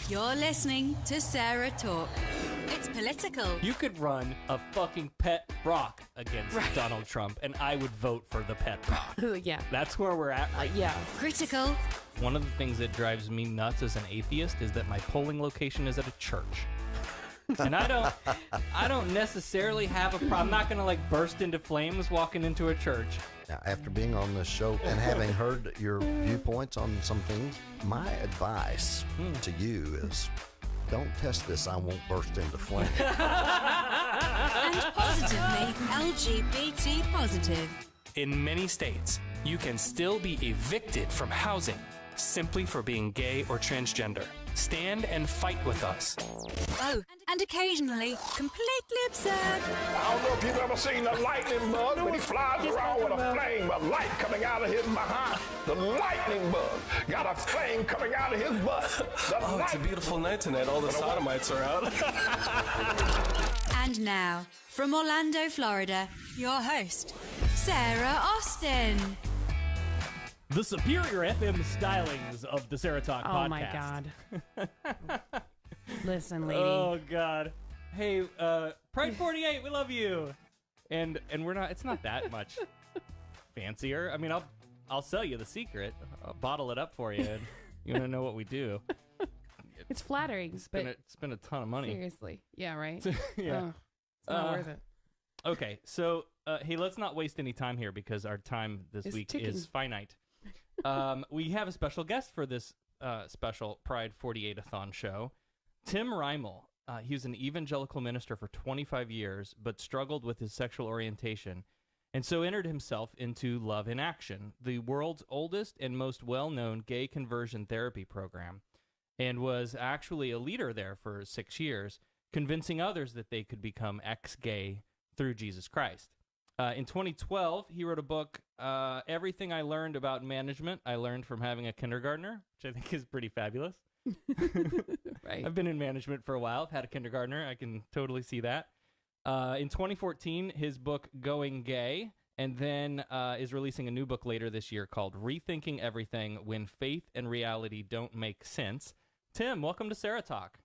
You're listening to Sarah Talk. It's political. You could run a fucking pet rock against Donald Trump, and I would vote for the pet rock. Yeah. That's where we're at. Yeah. Critical. One of the things that drives me nuts as an atheist is that my polling location is at a church. And I don't necessarily have a problem. I'm not going to like burst into flames walking into a church. Now, after being on this show and having heard your viewpoints on some things, my advice to you is don't test this. I won't burst into flames. And positively LGBT positive. In many states, you can still be evicted from housing simply for being gay or transgender. Stand and fight with us. Oh, and occasionally completely absurd. I don't know if you've ever seen a lightning bug, but he flies around with a flame of light coming out of his behind. The lightning bug got a flame coming out of his butt. It's a beautiful night tonight. All the sodomites are out. And now, from Orlando, Florida, your host, Sarah Austin. The superior FM stylings of the Sarah Talk podcast. Oh, my God. Listen, lady. Oh, God. Hey, Pride 48, we love you. And we're not, it's not that much fancier. I mean, I'll sell you the secret. I'll bottle it up for you. And you want to know what we do. It's flattering, but spend a ton of money. seriously. Yeah, right? Yeah. It's not worth it. Okay, so, hey, let's not waste any time here because our time this It's week ticking. is finite. We have a special guest for this special Pride 48-a-thon show, Tim Reimel. He was an evangelical minister for 25 years, but struggled with his sexual orientation, and so entered himself into Love in Action, the world's oldest and most well-known gay conversion therapy program, and was actually a leader there for 6 years, convincing others that they could become ex-gay through Jesus Christ. In 2012, he wrote a book, Everything I Learned About Management, I Learned from Having a Kindergartner, which I think is pretty fabulous. Right. I've been in management for a while. I've had a kindergartner. I can totally see that. In 2014, his book, Going Gay, and then is releasing a new book later this year called Rethinking Everything When Faith and Reality Don't Make Sense. Tim, welcome to Sarah Talk.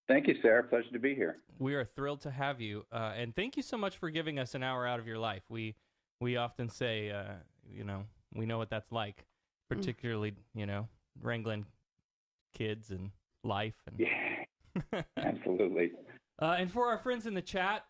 Thank you, Sarah. Pleasure to be here. We are thrilled to have you, and thank you so much for giving us an hour out of your life. We often say, we know what that's like, particularly, wrangling kids and life. And Yeah, absolutely. And for our friends in the chat,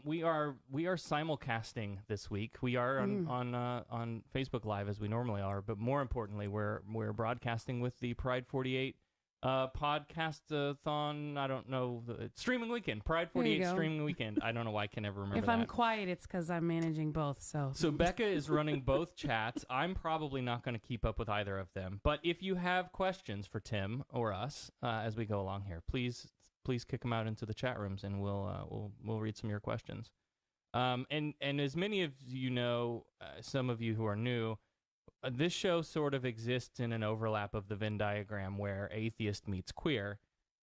we are simulcasting this week. We are on Facebook Live as we normally are, but more importantly, we're broadcasting with the Pride 48. Podcast-a-thon, I don't know, streaming weekend, Pride 48 streaming weekend. I don't know why I can never remember If I'm quiet, it's because I'm managing both, So Becca is running both chats. I'm probably not going to keep up with either of them. But if you have questions for Tim or us as we go along here, please kick them out into the chat rooms, and we'll read some of your questions. And as many of you know, some of you who are new, this show sort of exists in an overlap of the Venn diagram where atheist meets queer,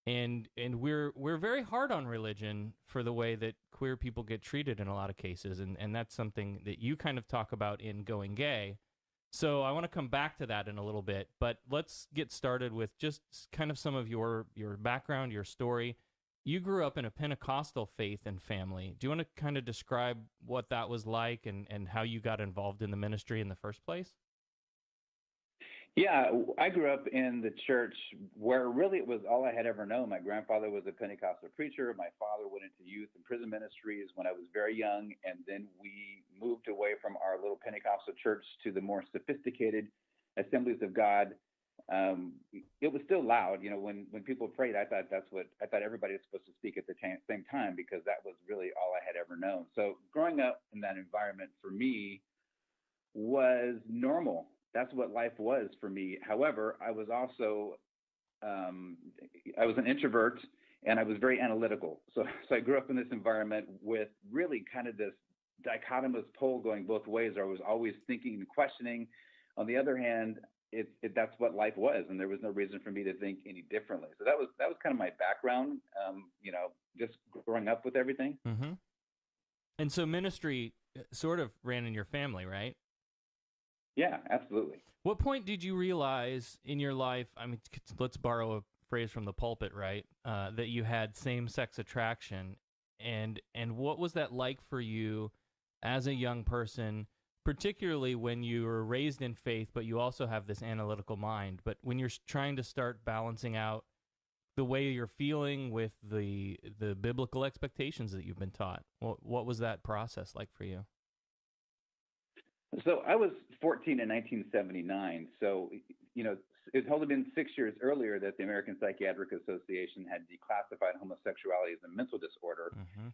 and we're very hard on religion for the way that queer people get treated in a lot of cases, and that's something that you kind of talk about in Going Gay. So I want to come back to that in a little bit, but let's get started with just kind of some of your background, your story. You grew up in a Pentecostal faith and family. Do you want to kind of describe what that was like and how you got involved in the ministry in the first place? Yeah, I grew up in the church where really it was all I had ever known. My grandfather was a Pentecostal preacher. My father went into youth and prison ministries when I was very young, and then we moved away from our little Pentecostal church to the more sophisticated Assemblies of God. It was still loud, when people prayed. I thought everybody was supposed to speak at the same time because that was really all I had ever known. So growing up in that environment for me was normal. That's what life was for me. However, I was also, I was an introvert and I was very analytical. So I grew up in this environment with really kind of this dichotomous pole going both ways. I was always thinking and questioning. On the other hand, that's what life was, and there was no reason for me to think any differently. So that was kind of my background, just growing up with everything. Mm-hmm. And so ministry sort of ran in your family, right? Yeah, absolutely. What point did you realize in your life, I mean, let's borrow a phrase from the pulpit, right? That you had same-sex attraction, and what was that like for you as a young person, particularly when you were raised in faith, but you also have this analytical mind? But when you're trying to start balancing out the way you're feeling with the biblical expectations that you've been taught, what was that process like for you? So I was 14 in 1979. So, it's only been 6 years earlier that the American Psychiatric Association had declassified homosexuality as a mental disorder. Mm-hmm.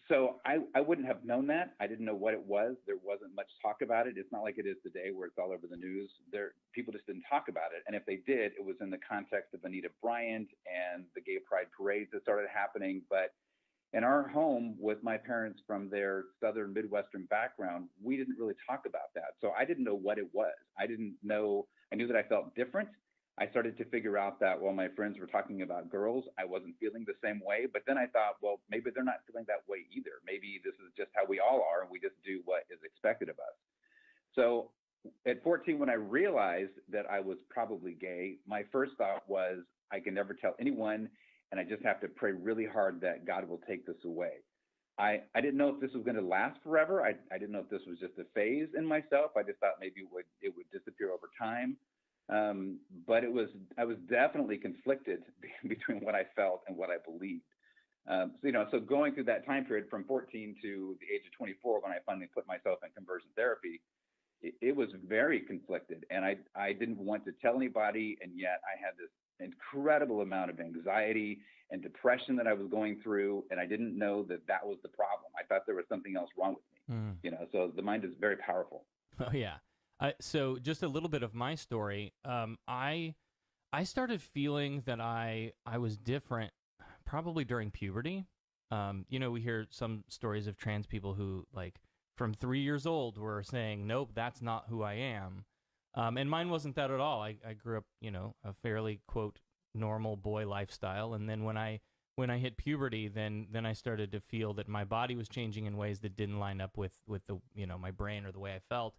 So I wouldn't have known that. I didn't know what it was. There wasn't much talk about it. It's not like it is today where it's all over the news. People just didn't talk about it. And if they did, it was in the context of Anita Bryant and the gay pride parades that started happening. But in our home, with my parents from their Southern Midwestern background, we didn't really talk about that. So I didn't know what it was. I knew that I felt different. I started to figure out that while my friends were talking about girls, I wasn't feeling the same way. But then I thought, well, maybe they're not feeling that way either. Maybe this is just how we all are, and we just do what is expected of us. So at 14, when I realized that I was probably gay, my first thought was, I can never tell anyone, and I just have to pray really hard that God will take this away. I didn't know if this was going to last forever. I didn't know if this was just a phase in myself. I just thought maybe it would disappear over time. But I was definitely conflicted between what I felt and what I believed. So going through that time period from 14 to the age of 24, when I finally put myself in conversion therapy, it was very conflicted, and I didn't want to tell anybody, and yet I had this incredible amount of anxiety and depression that I was going through, and I didn't know that was the problem. I thought there was something else wrong with me. So the mind is very powerful. Oh yeah. So just a little bit of my story. I started feeling that I was different probably during puberty. We hear some stories of trans people who, like, from 3 years old were saying, nope, that's not who I am. And mine wasn't that at all. I grew up, a fairly, quote, normal boy lifestyle. And then when I hit puberty, then I started to feel that my body was changing in ways that didn't line up with the, my brain or the way I felt.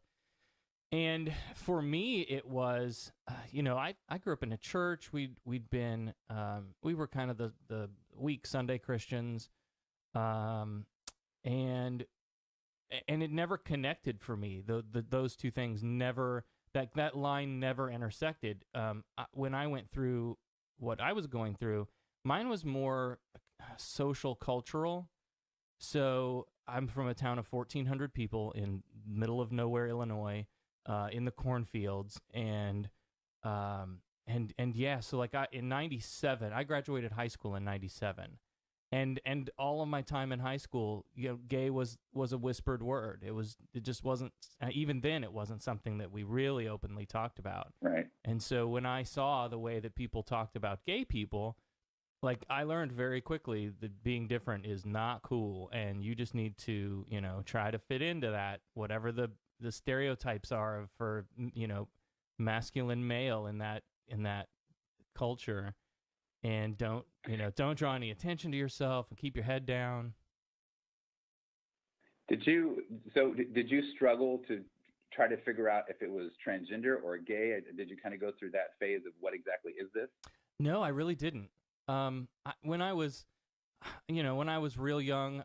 And for me, it was, I grew up in a church. We were kind of the weak Sunday Christians. And it never connected for me. Those two things never, that line never intersected. When I went through what I was going through, mine was more social, cultural. So I'm from a town of 1,400 people in middle of nowhere, Illinois, in the cornfields, and yeah. So like in '97, I graduated high school in '97. And all of my time in high school, gay was a whispered word. It just wasn't, even then, it wasn't something that we really openly talked about. Right. And so when I saw the way that people talked about gay people, like, I learned very quickly that being different is not cool, and you just need to, try to fit into that, whatever the stereotypes are for, masculine male in that culture. And don't draw any attention to yourself, and keep your head down. Did you struggle to try to figure out if it was transgender or gay? Did you kind of go through that phase of what exactly is this? No, I really didn't. When I was real young,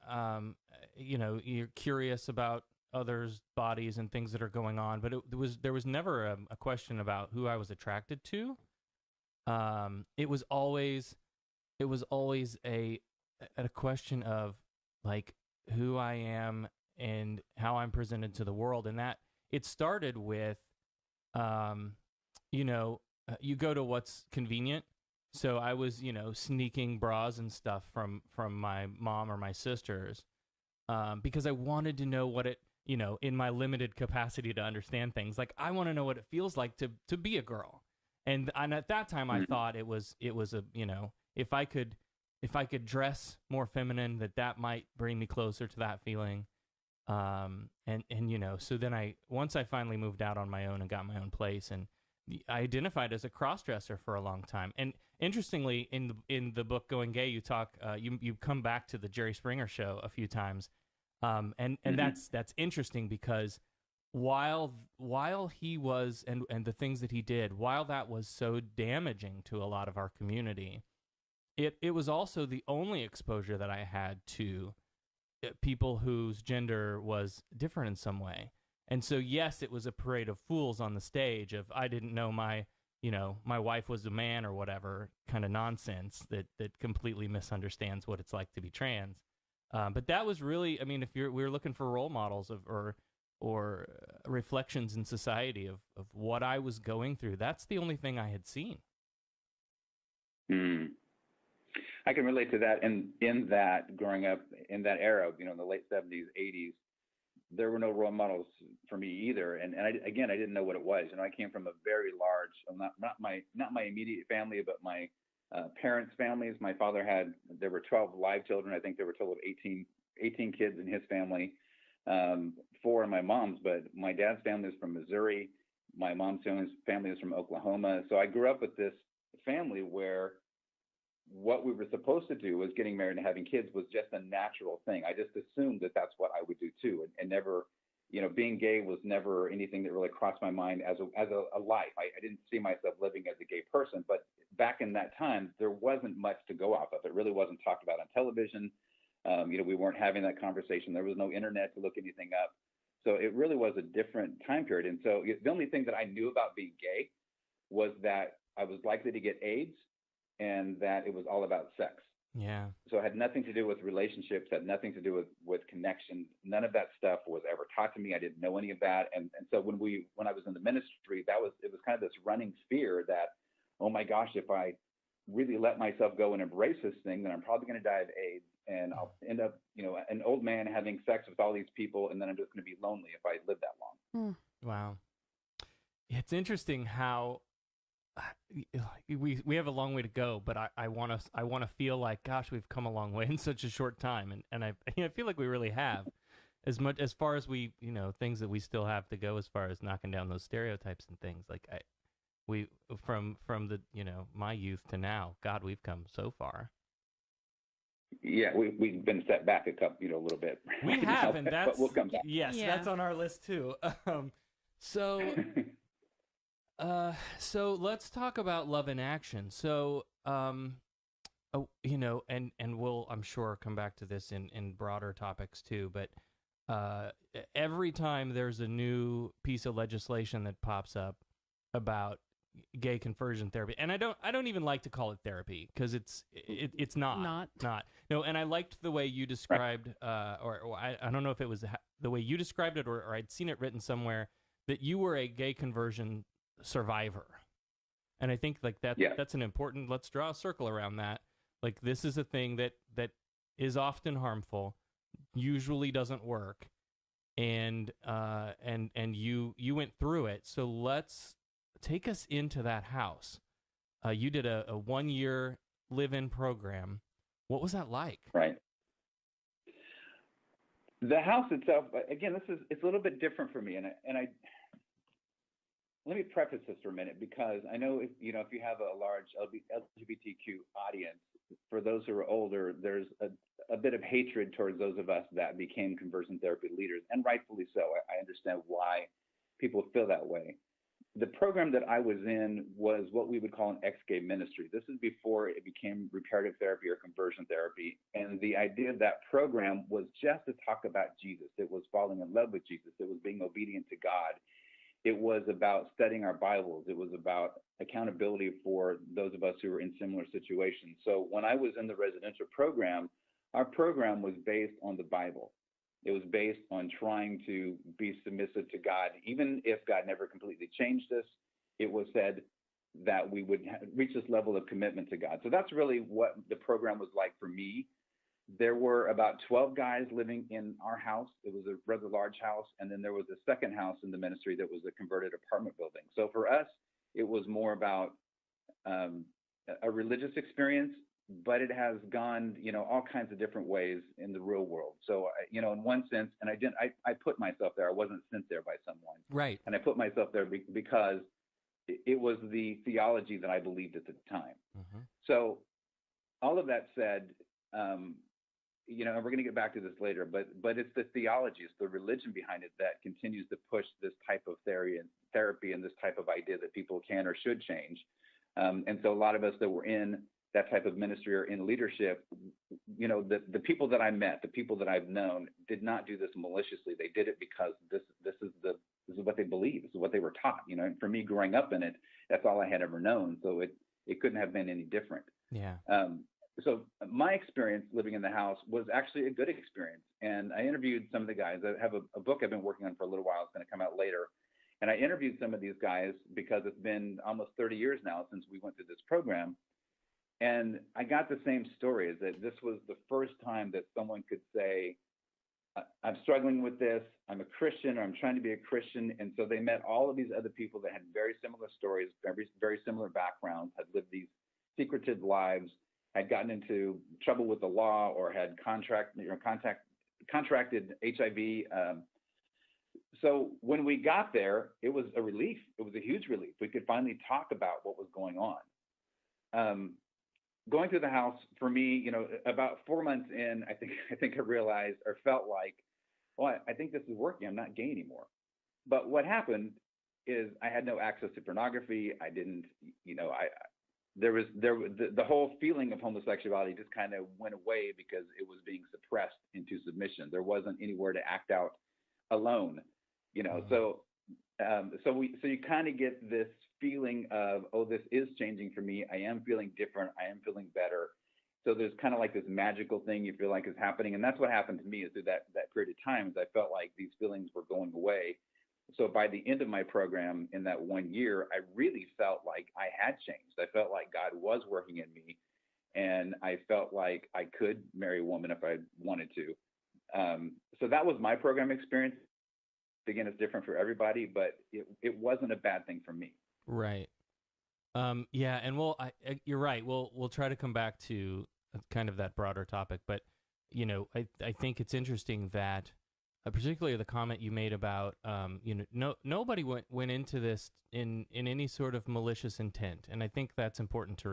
you're curious about others' bodies and things that are going on, but there was never a question about who I was attracted to. It was always a question of, like, who I am and how I'm presented to the world. And that it started with, you go to what's convenient. So I was, sneaking bras and stuff from my mom or my sisters, because I wanted to know what it, in my limited capacity to understand things. Like, I want to know what it feels like to be a girl. And at that time, I thought it was a, if I could dress more feminine, that might bring me closer to that feeling. So then once I finally moved out on my own and got my own place, and I identified as a cross-dresser for a long time. And interestingly, in the book Going Gay, you talk, you come back to the Jerry Springer show a few times. And that's interesting because while he was and the things that he did, while that was so damaging to a lot of our community, it was also the only exposure that I had to people whose gender was different in some way. And so, yes, it was a parade of fools on the stage of I didn't know my wife was a man or whatever kind of nonsense that completely misunderstands what it's like to be trans. But that was really, I mean, if we were looking for role models or reflections in society of what I was going through, that's the only thing I had seen. I can relate to that. And in that, growing up in that era, in the late 70s, 80s, there were no role models for me either. And I didn't know what it was. I came from a very large, not my immediate family, but my parents' families. My father there were 12 live children. I think there were a total of 18 kids in his family, 4 in my mom's, but my dad's family is from Missouri. My mom's family is from Oklahoma. So I grew up with this family where what we were supposed to do was getting married and having kids was just a natural thing. I just assumed that that's what I would do too. And never, being gay was never anything that really crossed my mind as a life. I didn't see myself living as a gay person, but back in that time, there wasn't much to go off of. It really wasn't talked about on television. We weren't having that conversation. There was no internet to look anything up. So it really was a different time period. And so the only thing that I knew about being gay was that I was likely to get AIDS and that it was all about sex. Yeah. So it had nothing to do with relationships, had nothing to do with connection. None of that stuff was ever taught to me. I didn't know any of that. And so when I was in the ministry, it was kind of this running fear that, oh my gosh, if I really let myself go and embrace this thing, then I'm probably going to die of AIDS and I'll end up, an old man having sex with all these people, and then I'm just going to be lonely if I live that long. Wow. It's interesting how we have a long way to go, but I want to feel like, gosh, we've come a long way in such a short time, and I feel like we really have, as far as we things that we still have to go as far as knocking down those stereotypes and things. Like from the my youth to now, God, we've come so far. Yeah, we've been set back a little bit. We right have, now, and that's but we'll come back. Yes, Yeah. that's on our list too. So let's talk about love in action. So, and we'll, I'm sure, come back to this in broader topics too. But every time there's a new piece of legislation that pops up about gay conversion therapy, and I don't even like to call it therapy because it's not. No, and I liked the way you described, or I don't know if it was the way you described it, or I'd seen it written somewhere that you were a gay conversion survivor. And I think that's an important, let's draw a circle around that. Like, this is a thing that is often harmful, usually doesn't work, and you went through it. So let's take us into that house. You did a 1-year live-in program. What was that like? Right. The house itself, again, it's a little bit different for me, and I let me preface this for a minute, because I know if you have a large LGBTQ audience, for those who are older, there's a bit of hatred towards those of us that became conversion therapy leaders, and rightfully so. I understand why people feel that way. The program that I was in was what we would call an ex-gay ministry. This is before it became reparative therapy or conversion therapy. And the idea of that program was just to talk about Jesus. It was falling in love with Jesus. It was being obedient to God. It was about studying our Bibles. It was about accountability for those of us who were in similar situations. So when I was in the residential program, our program was based on the Bible. It was based on trying to be submissive to God. Even if God never completely changed us, it was said that we would reach this level of commitment to God. So that's really what the program was like for me. There were about 12 guys living in our house. It was a rather large house. And then there was a second house in the ministry that was a converted apartment building. So for us, it was more about a religious experience, but it has gone, all kinds of different ways in the real world. So, in one sense, and I put myself there. I wasn't sent there by someone. Right. And I put myself there because it was the theology that I believed at the time. Mm-hmm. So all of that said, and we're going to get back to this later, but it's the theology, it's the religion behind it that continues to push this type of therapy and this type of idea that people can or should change. And so a lot of us that were in that type of ministry or in leadership, the people that I met, the people that I've known, did not do this maliciously. They did it because this is what they believe. This is what they were taught. And for me, growing up in it, that's all I had ever known. So it couldn't have been any different. Yeah. So my experience living in the house was actually a good experience. And I interviewed some of the guys. I have a book I've been working on for a little while. It's going to come out later. And I interviewed some of these guys because it's been almost 30 years now since we went through this program. And I got the same story, is that this was the first time that someone could say, I'm struggling with this, I'm a Christian, or I'm trying to be a Christian. And so they met all of these other people that had very similar stories, very similar backgrounds, had lived these secretive lives, had gotten into trouble with the law, or had contracted HIV. So when we got there, it was a relief. It was a huge relief. We could finally talk about what was going on. Going through the house for me, about 4 months in, I think I realized or felt like, well, I think this is working. I'm not gay anymore. But what happened is I had no access to pornography. I didn't, the whole feeling of homosexuality just kind of went away because it was being suppressed into submission. There wasn't anywhere to act out alone, So you kind of get this feeling of, oh, this is changing for me. I am feeling different. I am feeling better. So there's kind of like this magical thing you feel like is happening. And that's what happened to me is through that period of time, is I felt like these feelings were going away. So by the end of my program in that 1 year, I really felt like I had changed. I felt like God was working in me, and I felt like I could marry a woman if I wanted to. So that was my program experience. Again, it's different for everybody, but it wasn't a bad thing for me. Right. Yeah, and you're right. We'll try to come back to kind of that broader topic, but I think it's interesting that particularly the comment you made about nobody went into this in any sort of malicious intent, and I think that's important to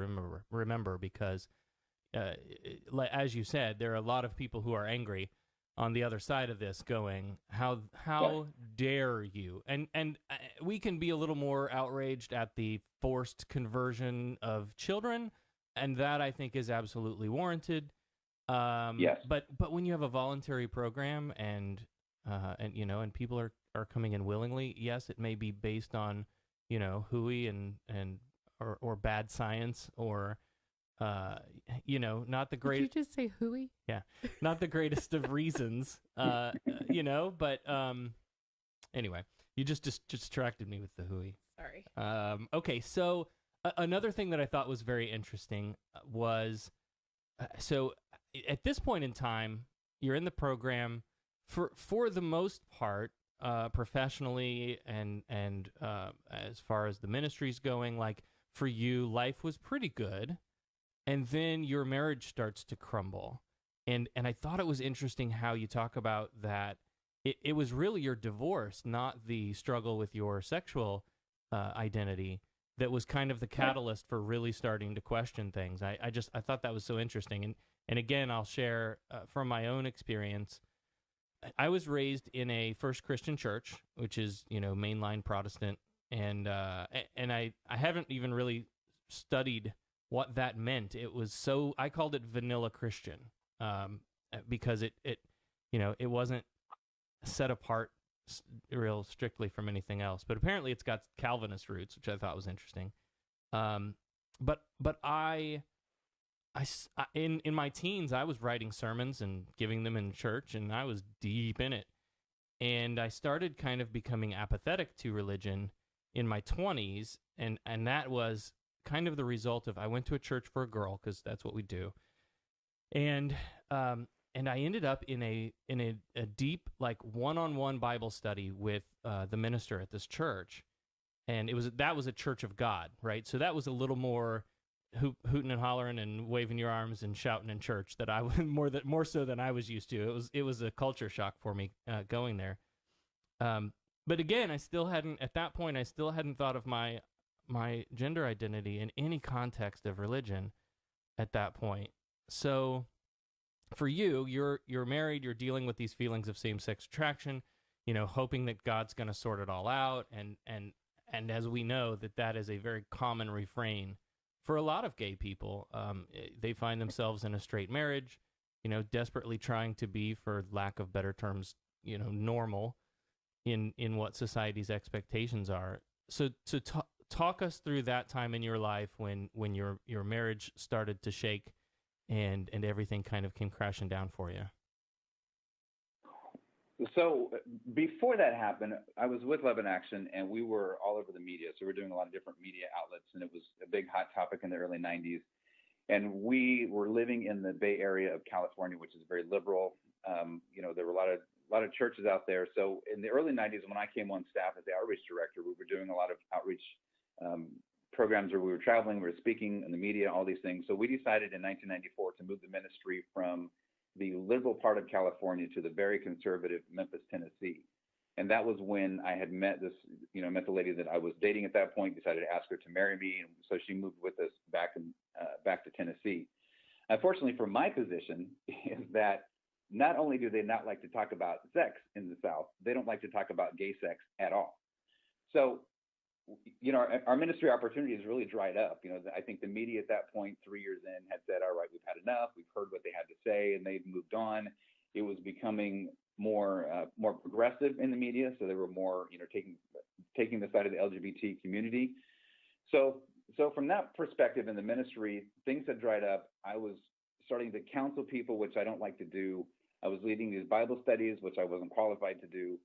remember because as you said, there are a lot of people who are angry on the other side of this, going, how dare you? And we can be a little more outraged at the forced conversion of children, and that I think is absolutely warranted. Yes. But when you have a voluntary program and people are coming in willingly, yes, it may be based on hooey and or bad science or not the great. Did you just say hooey? Yeah, not the greatest of reasons, but anyway, you just distracted me with the hooey. Sorry. Okay, so another thing that I thought was very interesting was, so at this point in time, you're in the program for the most part, professionally and as far as the ministry's going, like for you, life was pretty good. And then your marriage starts to crumble. And I thought it was interesting how you talk about that it was really your divorce, not the struggle with your sexual identity, that was kind of the catalyst for really starting to question things. I thought that was so interesting. And again, I'll share from my own experience. I was raised in a First Christian Church, which is, mainline Protestant. And I haven't even really studied what that meant. It was I called it vanilla Christian, because it wasn't set apart real strictly from anything else. But apparently it's got Calvinist roots, which I thought was interesting. But I in my teens, I was writing sermons and giving them in church, and I was deep in it. And I started kind of becoming apathetic to religion in my 20s, and that was kind of the result of, I went to a church for a girl, because that's what we do, and I ended up in a deep, like, one-on-one Bible study with the minister at this church, and that was a Church of God, right? So that was a little more hooting and hollering and waving your arms and shouting in church, that I was more so than I was used to. It was a culture shock for me going there. But again, at that point I still hadn't thought of my gender identity in any context of religion at that point. So for you, you're married, you're dealing with these feelings of same-sex attraction, hoping that God's going to sort it all out, and as we know, that is a very common refrain for a lot of gay people. They find themselves in a straight marriage, desperately trying to be, for lack of better terms, normal in what society's expectations are. So talk us through that time in your life when your marriage started to shake and everything kind of came crashing down for you. So before that happened, I was with Love in Action, and we were all over the media. So we're doing a lot of different media outlets, and it was a big hot topic in the early 90s. And we were living in the Bay Area of California, which is very liberal. There were a lot of churches out there. So in the early 90s, when I came on staff as the outreach director, we were doing a lot of outreach programs where we were traveling, we were speaking in the media, all these things. So we decided in 1994 to move the ministry from the liberal part of California to the very conservative Memphis, Tennessee. And that was when I had met the lady that I was dating at that point, decided to ask her to marry me. And so she moved with us back to Tennessee. Unfortunately for my position is that not only do they not like to talk about sex in the South, they don't like to talk about gay sex at all. So, our ministry opportunities really dried up. I think the media at that point, 3 years in, had said, all right, we've had enough. We've heard what they had to say, and they'd moved on. It was becoming more progressive in the media. So they were more, taking the side of the LGBT community. So from that perspective in the ministry, things had dried up. I was starting to counsel people, which I don't like to do. I was leading these Bible studies, which I wasn't qualified to do.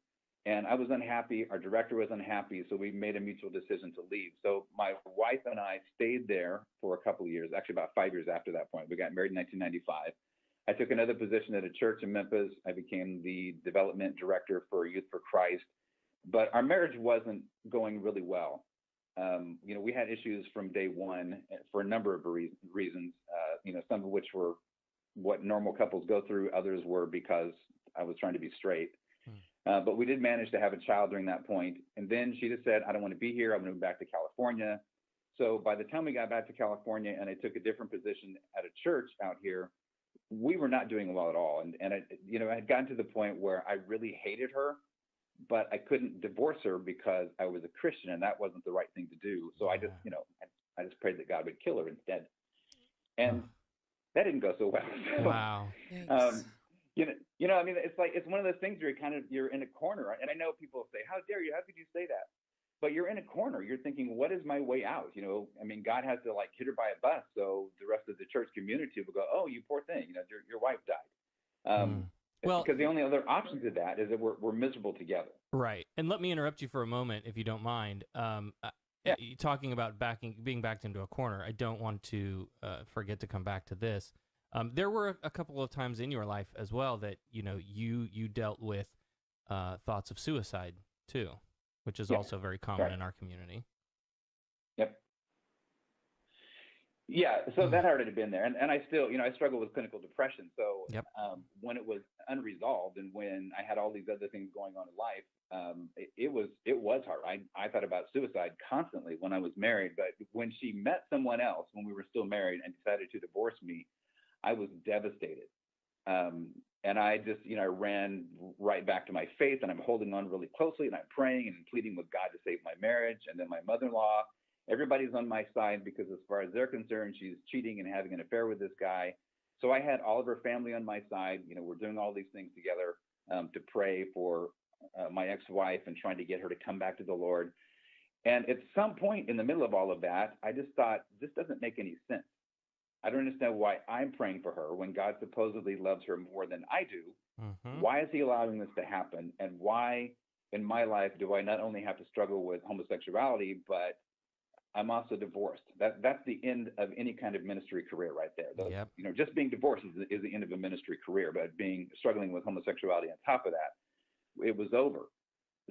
And I was unhappy. Our director was unhappy. So we made a mutual decision to leave. So my wife and I stayed there for a couple of years, actually about 5 years after that point. We got married in 1995. I took another position at a church in Memphis. I became the development director for Youth for Christ. But our marriage wasn't going really well. We had issues from day one for a number of reasons, some of which were what normal couples go through. Others were because I was trying to be straight. But we did manage to have a child during that point. And then she just said, I don't want to be here. I'm going to move back to California. So by the time we got back to California and I took a different position at a church out here, we were not doing well at all. And I had gotten to the point where I really hated her, but I couldn't divorce her because I was a Christian and that wasn't the right thing to do. So I just, I just prayed that God would kill her instead. And that didn't go so well. Wow. It's one of those things where you're in a corner. Right? And I know people say, how dare you? How could you say that? But you're in a corner. You're thinking, what is my way out? God has to hit her by a bus. So the rest of the church community will go, oh, you poor thing. Your wife died. Well, because the only other option to that is that we're miserable together. Right. And let me interrupt you for a moment, if you don't mind. Yeah. Talking about being backed into a corner, I don't want to forget to come back to this. There were a couple of times in your life as well that, you dealt with thoughts of suicide too, which is also very common in our community. Yep. Yeah, so that already had been there. And I still, I struggle with clinical depression. So when it was unresolved and when I had all these other things going on in life, it was hard. I thought about suicide constantly when I was married. But when she met someone else, when we were still married and decided to divorce me, I was devastated. And I just, I ran right back to my faith, and I'm holding on really closely, and I'm praying and pleading with God to save my marriage. And then my mother-in-law, everybody's on my side because as far as they're concerned, she's cheating and having an affair with this guy. So I had all of her family on my side. We're doing all these things together to pray for my ex-wife and trying to get her to come back to the Lord. And at some point in the middle of all of that, I just thought, this doesn't make any sense. I don't understand why I'm praying for her when God supposedly loves her more than I do. Mm-hmm. Why is he allowing this to happen? And why in my life do I not only have to struggle with homosexuality, but I'm also divorced? That's the end of any kind of ministry career right there. Just being divorced is the end of a ministry career, but struggling with homosexuality on top of that, it was over.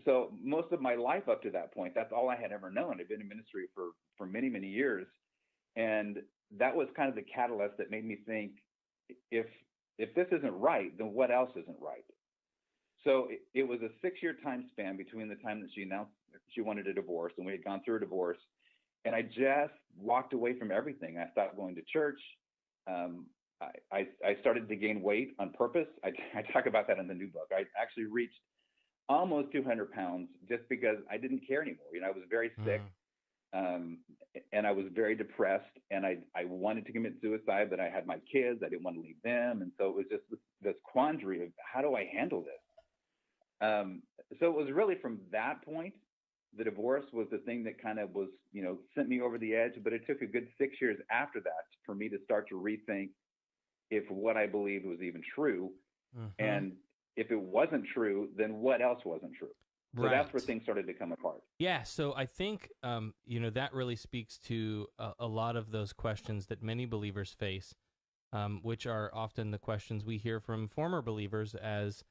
So most of my life up to that point, that's all I had ever known. I'd been in ministry for many, many years. And that was kind of the catalyst that made me think, if this isn't right, then what else isn't right? So it was a 6-year time span between the time that she announced she wanted a divorce and we had gone through a divorce. And I just walked away from everything. I stopped going to church. I started to gain weight on purpose. I talk about that in the new book. I actually reached almost 200 pounds just because I didn't care anymore. You know, I was very sick, and I was very depressed, and I wanted to commit suicide, but I had my kids. I didn't want to leave them. And so it was just this quandary of how do I handle this? So it was really from that point, the divorce was the thing that kind of was, you know, sent me over the edge, but it took a good 6 years after that for me to start to rethink if what I believed was even true. And if it wasn't true, then what else wasn't true? So that's where things started to come apart. Yeah, so I think, you know, that really speaks to a lot of those questions that many believers face, which are often the questions we hear from former believers as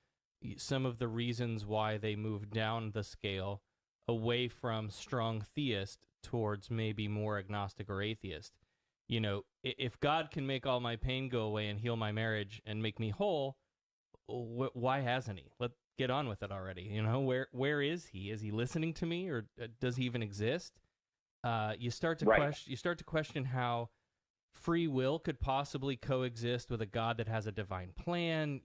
some of the reasons why they moved down the scale away from strong theist towards maybe more agnostic or atheist. You know, if God can make all my pain go away and heal my marriage and make me whole, why hasn't he? Let's get on with it already. You know, where is he? Is he listening to me, or does he even exist? You start to question how free will could possibly coexist with a God that has a divine plan.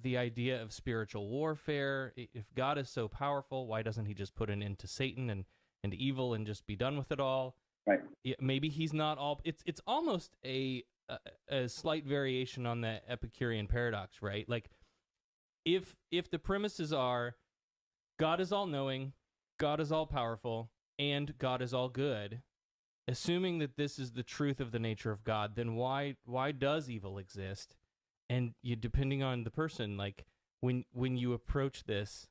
The idea of spiritual warfare. If God is so powerful, why doesn't he just put an end to Satan and evil and just be done with it all? Right. Maybe he's not all. It's almost a slight variation on the Epicurean paradox, right? Like, if the premises are God is all knowing, God is all powerful, and God is all good, assuming that this is the truth of the nature of God, then why does evil exist? And depending on the person, like when you approach this,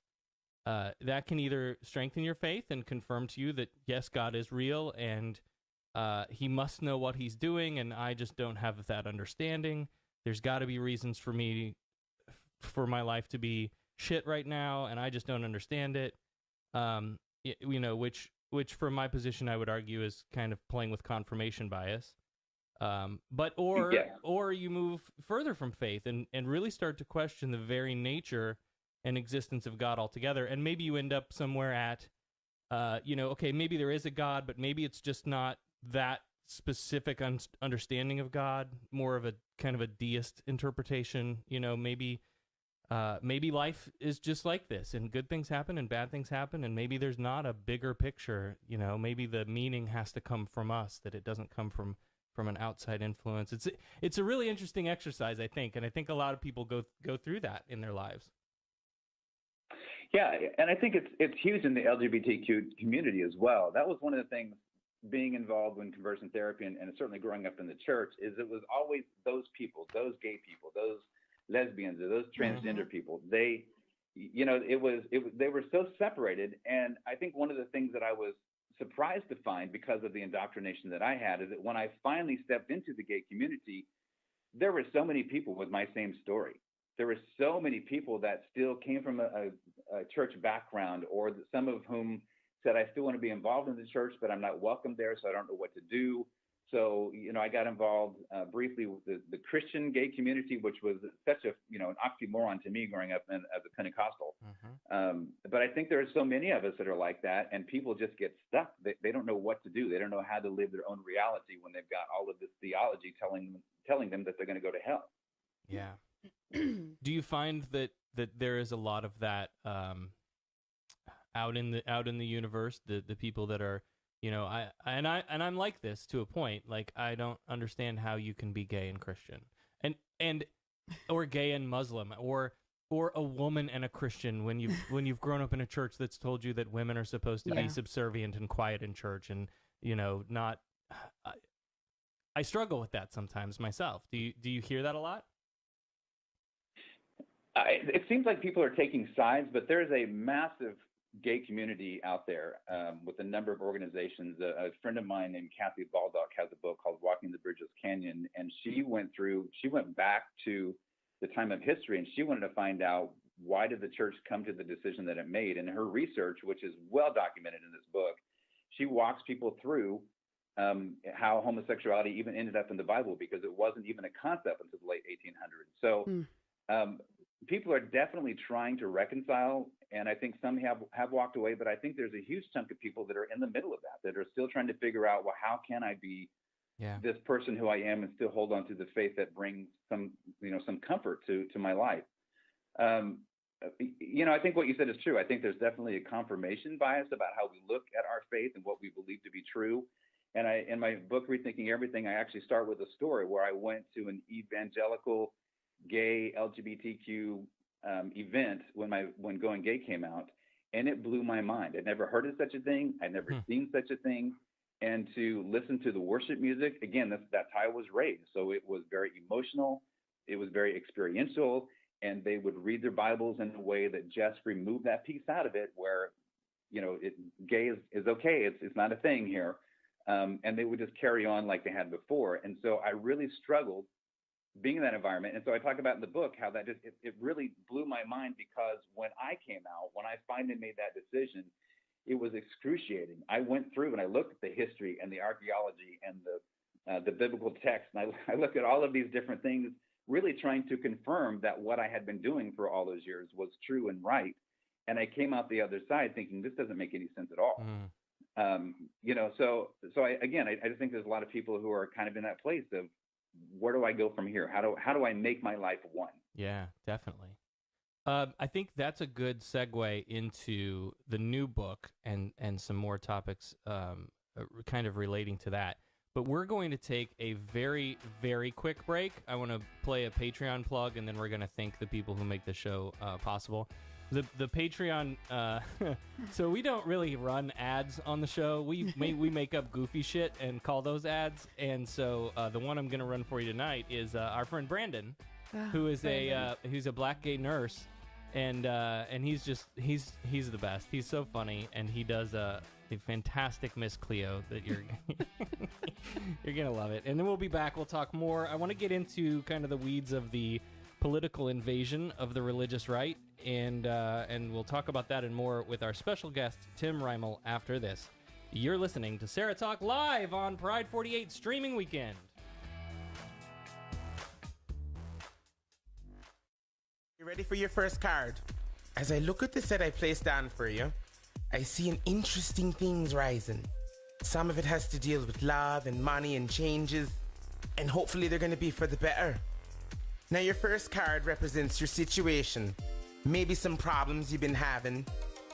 that can either strengthen your faith and confirm to you that yes, God is real and he must know what he's doing, and I just don't have that understanding. There's got to be reasons for for my life to be shit right now, and I just don't understand it. You know, which from my position I would argue is kind of playing with confirmation bias. Or you move further from faith and really start to question the very nature and existence of God altogether, and maybe you end up somewhere at, you know, okay, maybe there is a God, but maybe it's just not that specific understanding of God, more of a kind of a deist interpretation. You know, maybe life is just like this, and good things happen and bad things happen, and maybe there's not a bigger picture. You know, maybe the meaning has to come from us, that it doesn't come from an outside influence. It's a really interesting exercise, I think, and I think a lot of people go through that in their lives. Yeah, and I think it's huge in the LGBTQ community as well. That was one of the things being involved in conversion therapy and certainly growing up in the church, is it was always those people, those gay people, those lesbians, or those transgender people. They, you know, they were so separated. And I think one of the things that I was surprised to find because of the indoctrination that I had is that when I finally stepped into the gay community, there were so many people with my same story. There were so many people that still came from a church background, or some of whom said, I still want to be involved in the church, but I'm not welcome there, so I don't know what to do. So, you know, I got involved briefly with the Christian gay community, which was such a, you know, an oxymoron to me growing up as a Pentecostal. But I think there are so many of us that are like that, and people just get stuck. They don't know what to do. They don't know how to live their own reality when they've got all of this theology telling them that they're going to go to hell. Yeah. Do you find that there is a lot of that out in the universe, the people that are, you know, I'm like this to a point. Like, I don't understand how you can be gay and Christian, and or gay and Muslim, or a woman and a Christian when you've grown up in a church that's told you that women are supposed to be subservient and quiet in church, and, you know, not. I struggle with that sometimes myself. Do you hear that a lot? It seems like people are taking sides, but there's a massive gay community out there with a number of organizations. A friend of mine named Kathy Baldock has a book called Walking the Bridges Canyon, and she went back to the time of history, and she wanted to find out, why did the church come to the decision that it made? And her research, which is well documented in this book, she walks people through how homosexuality even ended up in the Bible, because it wasn't even a concept until the late 1800s. So people are definitely trying to reconcile, and I think some have walked away, but I think there's a huge chunk of people that are in the middle of that are still trying to figure out, well, how can I be this person who I am and still hold on to the faith that brings some comfort to my life. I think what you said is true. I think there's definitely a confirmation bias about how we look at our faith and what we believe to be true. And in my book, Rethinking Everything, I actually start with a story where I went to an evangelical gay LGBTQ event when Going Gay came out, and it blew my mind. I'd never heard of such a thing. I'd never seen such a thing. And to listen to the worship music, again, that's how I was raised. So it was very emotional. It was very experiential. And they would read their Bibles in a way that just removed that piece out of it where, gay is okay. It's not a thing here. And they would just carry on like they had before. And so I really struggled being in that environment. And so I talk about in the book how that it really blew my mind, because when I came out, when I finally made that decision, it was excruciating. I went through and I looked at the history and the archaeology and the biblical text. And I looked at all of these different things, really trying to confirm that what I had been doing for all those years was true and right. And I came out the other side thinking, this doesn't make any sense at all. So I just think there's a lot of people who are kind of in that place of, where do I go from here? How do I make my life one? Yeah, definitely. I think that's a good segue into the new book and some more topics kind of relating to that. But we're going to take a very, very quick break. I want to play a Patreon plug, and then we're going to thank the people who make the show possible. The Patreon, so we don't really run ads on the show. We make up goofy shit and call those ads. And so the one I'm going to run for you tonight is our friend Brandon, who is who's a black gay nurse, and he's the best. He's so funny, and he does a fantastic Miss Cleo that you're gonna love it. And then we'll be back. We'll talk more. I want to get into kind of the weeds of the political invasion of the religious right, and we'll talk about that and more with our special guest Tim Reimel after this. You're listening to Sarah Talk live on Pride 48 streaming weekend. You ready for your first card? As I look at the set I placed down for you, I see an interesting things rising. Some of it has to deal with love and money and changes, and hopefully they're going to be for the better. Now your first card represents your situation, maybe some problems you've been having,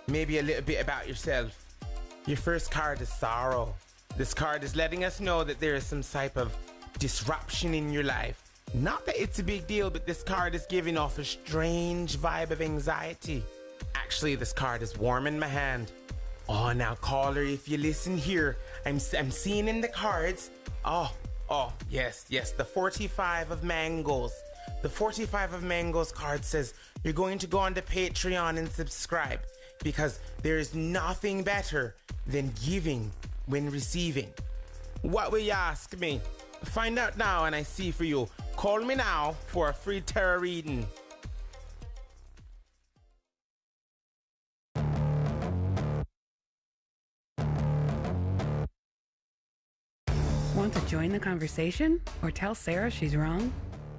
maybe a little bit about yourself. Your first card is sorrow. This card is letting us know that there is some type of disruption in your life. Not that it's a big deal, but this card is giving off a strange vibe of anxiety. Actually, this card is warm in my hand. Oh, now caller, if you listen here, I'm seeing in the cards. Oh, yes, the 45 of mangoes. The 45 of mangoes card says you're going to go on to Patreon and subscribe, because there is nothing better than giving when receiving. What will you ask me? Find out now and I see for you. Call me now for a free tarot reading. Want to join the conversation or tell Sarah she's wrong?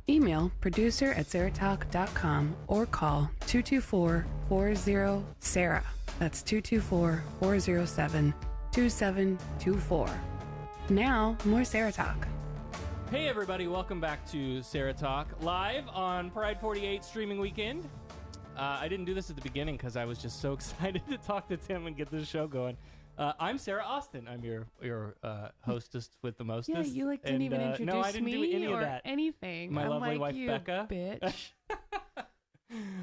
Email producer@SarahTalk.com or call 224-40-SARAH. That's 224-407-2724. Now, more Sarah Talk. Hey everybody, welcome back to Sarah Talk live on Pride 48 streaming weekend. I didn't do this at the beginning because I was just so excited to talk to Tim and get this show going. I'm Sarah Austin. I'm your hostess with the mostest. Yeah, you didn't even introduce no, I didn't me do any or of that. anything. My I'm lovely like, wife you Becca. Bitch.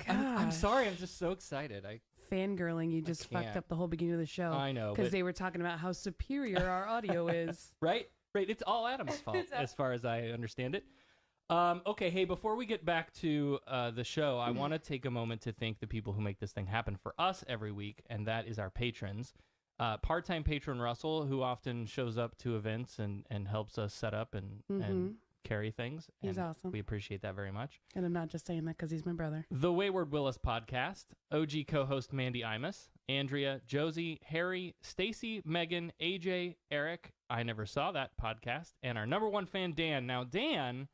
I'm sorry. I'm just so excited. Fangirling, you just fucked up the whole beginning of the show. I know, because they were talking about how superior our audio is. Right. It's all Adam's fault, as far as I understand it. Okay, hey, before we get back to the show, I want to take a moment to thank the people who make this thing happen for us every week, and that is our patrons. Part-time patron Russell, who often shows up to events and helps us set up and carry things. He's awesome. We appreciate that very much. And I'm not just saying that because he's my brother. The Wayward Willis podcast, OG co-host Mandy Imus, Andrea, Josie, Harry, Stacy, Megan, AJ, Eric, I Never Saw That podcast, and our number one fan, Dan. Now, Dan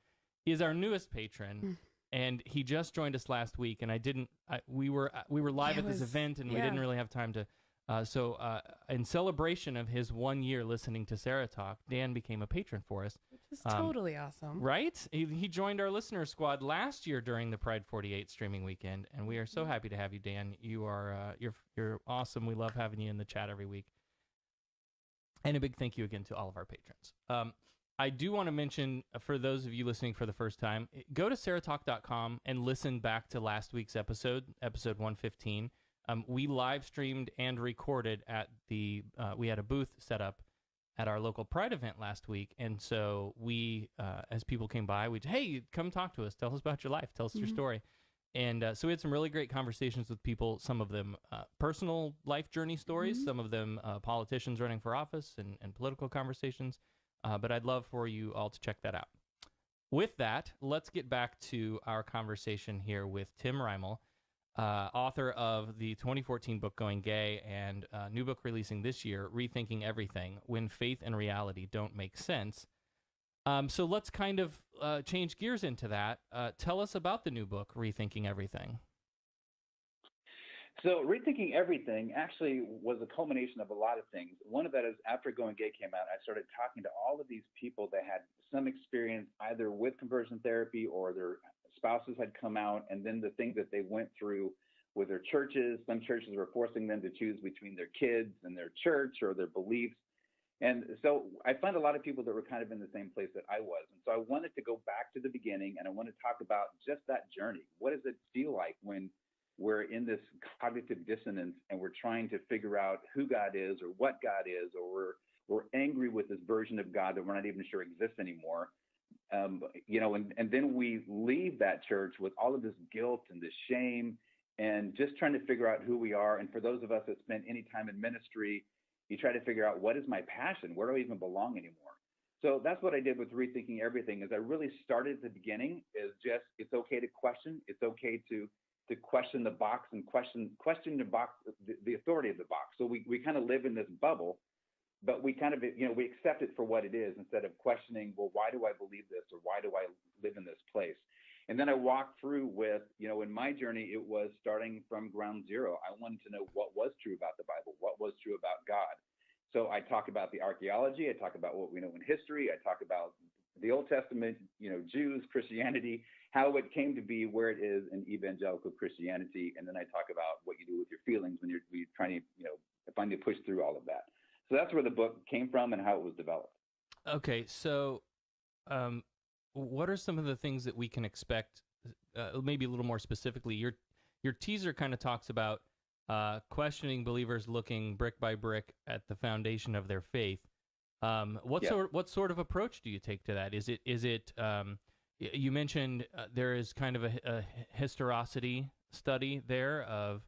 is our newest patron, and he just joined us last week, and we were live at this event, and we didn't really have time to So in celebration of his 1 year listening to Sarah Talk, Dan became a patron for us. Which is totally awesome. Right? He joined our listener squad last year during the Pride 48 streaming weekend, and we are so happy to have you, Dan. You are you're awesome. We love having you in the chat every week. And a big thank you again to all of our patrons. I do want to mention, for those of you listening for the first time, go to SarahTalk116 and listen back to last week's episode 115. We live streamed and recorded at the, we had a booth set up at our local Pride event last week. And so we, as people came by, we'd, hey, come talk to us. Tell us about your life. Tell us your story. And so we had some really great conversations with people, some of them personal life journey stories, some of them politicians running for office and political conversations. But I'd love for you all to check that out. With that, let's get back to our conversation here with Tim Reimel, author of the 2014 book Going Gay and new book releasing this year, Rethinking Everything, When Faith and Reality Don't Make Sense. So let's kind of change gears into that. Tell us about the new book, Rethinking Everything. So Rethinking Everything actually was a culmination of a lot of things. One of that is after Going Gay came out, I started talking to all of these people that had some experience either with conversion therapy or their spouses had come out, and then the things that they went through with their churches. Some churches were forcing them to choose between their kids and their church or their beliefs. And so I found a lot of people that were kind of in the same place that I was. And so I wanted to go back to the beginning, and I want to talk about just that journey. What does it feel like when we're in this cognitive dissonance and we're trying to figure out who God is or what God is, or we're angry with this version of God that we're not even sure exists anymore. And then we leave that church with all of this guilt and this shame and just trying to figure out who we are. And for those of us that spent any time in ministry, you try to figure out, what is my passion? Where do I even belong anymore? So that's what I did with Rethinking Everything, is I really started at the beginning, is just, it's okay to question. It's okay to question the box and question the box, the authority of the box. So we kind of live in this bubble, but we kind of, we accept it for what it is instead of questioning, well, why do I believe this, or why do I live in this place? And then I walked through with, in my journey, it was starting from ground zero. I wanted to know what was true about the Bible, what was true about God. So I talk about the archaeology, I talk about what we know in history, I talk about the Old Testament, Jews, Christianity, how it came to be where it is in evangelical Christianity. And then I talk about what you do with your feelings when you're trying to, finally push through all of that. So that's where the book came from and how it was developed. Okay, so what are some of the things that we can expect, maybe a little more specifically? Your teaser kind of talks about questioning believers looking brick by brick at the foundation of their faith. What sort of approach do you take to that? Is it you mentioned there is kind of a historicity study there of,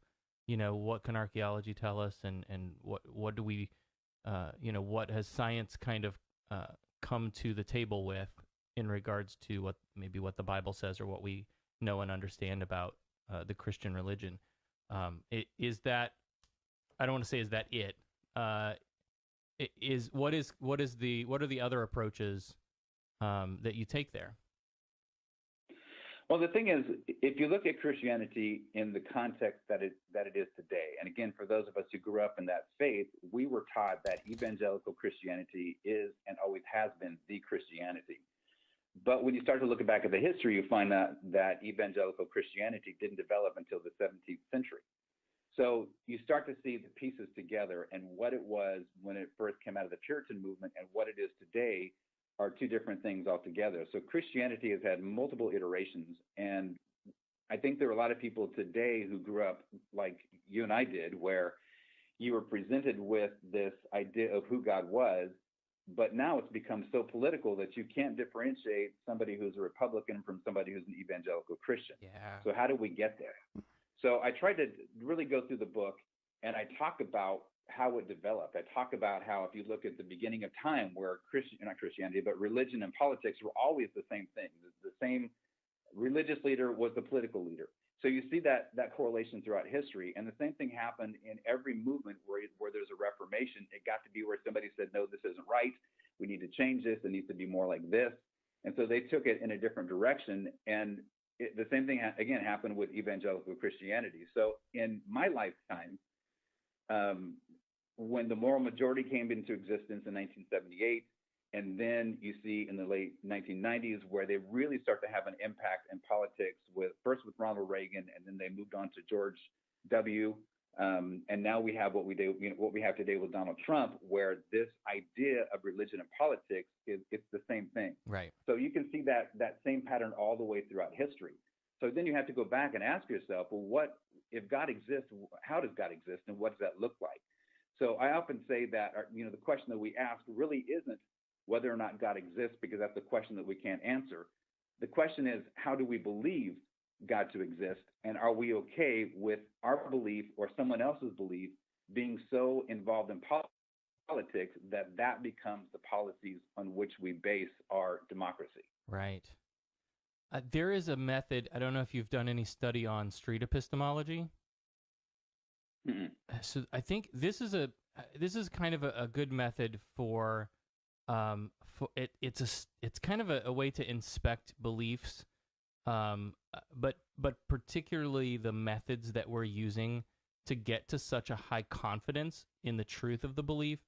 what can archaeology tell us, and what do we, what has science kind of come to the table with in regards to what the Bible says or what we know and understand about the Christian religion. Is that, I don't want to say is that it, what are the other approaches that you take there? Well, the thing is, if you look at Christianity in the context that it is today, and again, for those of us who grew up in that faith, we were taught that evangelical Christianity is and always has been the Christianity. But when you start to look back at the history, you find that evangelical Christianity didn't develop until the 17th century. So you start to see the pieces together, and what it was when it first came out of the Puritan movement and what it is today are two different things altogether. So Christianity has had multiple iterations, and I think there are a lot of people today who grew up like you and I did, where you were presented with this idea of who God was, but now it's become so political that you can't differentiate somebody who's a Republican from somebody who's an evangelical Christian. Yeah. So how do we get there? So I tried to really go through the book, and I talk about how it developed. I talk about how, if you look at the beginning of time, where not Christianity, but religion and politics were always the same thing. The same religious leader was the political leader. So you see that correlation throughout history. And the same thing happened in every movement where there's a reformation. It got to be where somebody said, no, this isn't right. We need to change this. It needs to be more like this. And so they took it in a different direction. And the same thing, again, happened with evangelical Christianity. So in my lifetime, when the moral majority came into existence in 1978, and then you see in the late 1990s where they really start to have an impact in politics first with Ronald Reagan, and then they moved on to George W. And now we have what we have today with Donald Trump, where this idea of religion and politics it's the same thing. Right. So you can see that same pattern all the way throughout history. So then you have to go back and ask yourself, well, what if God exists? How does God exist, and what does that look like? So I often say that the question that we ask really isn't whether or not God exists, because that's a question that we can't answer. The question is, how do we believe God to exist, and are we okay with our belief or someone else's belief being so involved in politics that becomes the policies on which we base our democracy? Right. There is a method. I don't know if you've done any study on street epistemology. Mm-hmm. So I think this is kind of a good method for it's kind of a way to inspect beliefs, but particularly the methods that we're using to get to such a high confidence in the truth of the belief.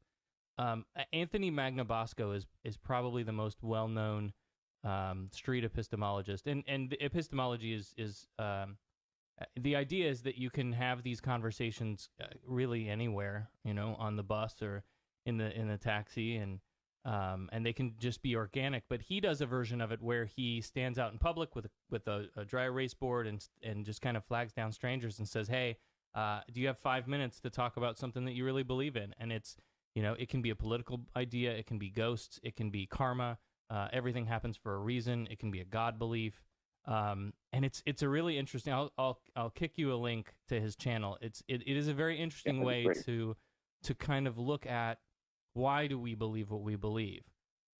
Anthony Magnabosco is probably the most well-known street epistemologist, and epistemology is the idea is that you can have these conversations really anywhere, on the bus or in the taxi, and they can just be organic. But he does a version of it where he stands out in public with a dry erase board and just kind of flags down strangers and says, "Hey, do you have 5 minutes to talk about something that you really believe in?" And it's it can be a political idea, it can be ghosts, it can be karma. Everything happens for a reason. It can be a God belief, and it's a really interesting. I'll kick you a link to his channel. It is a very interesting way to kind of look at why do we believe what we believe,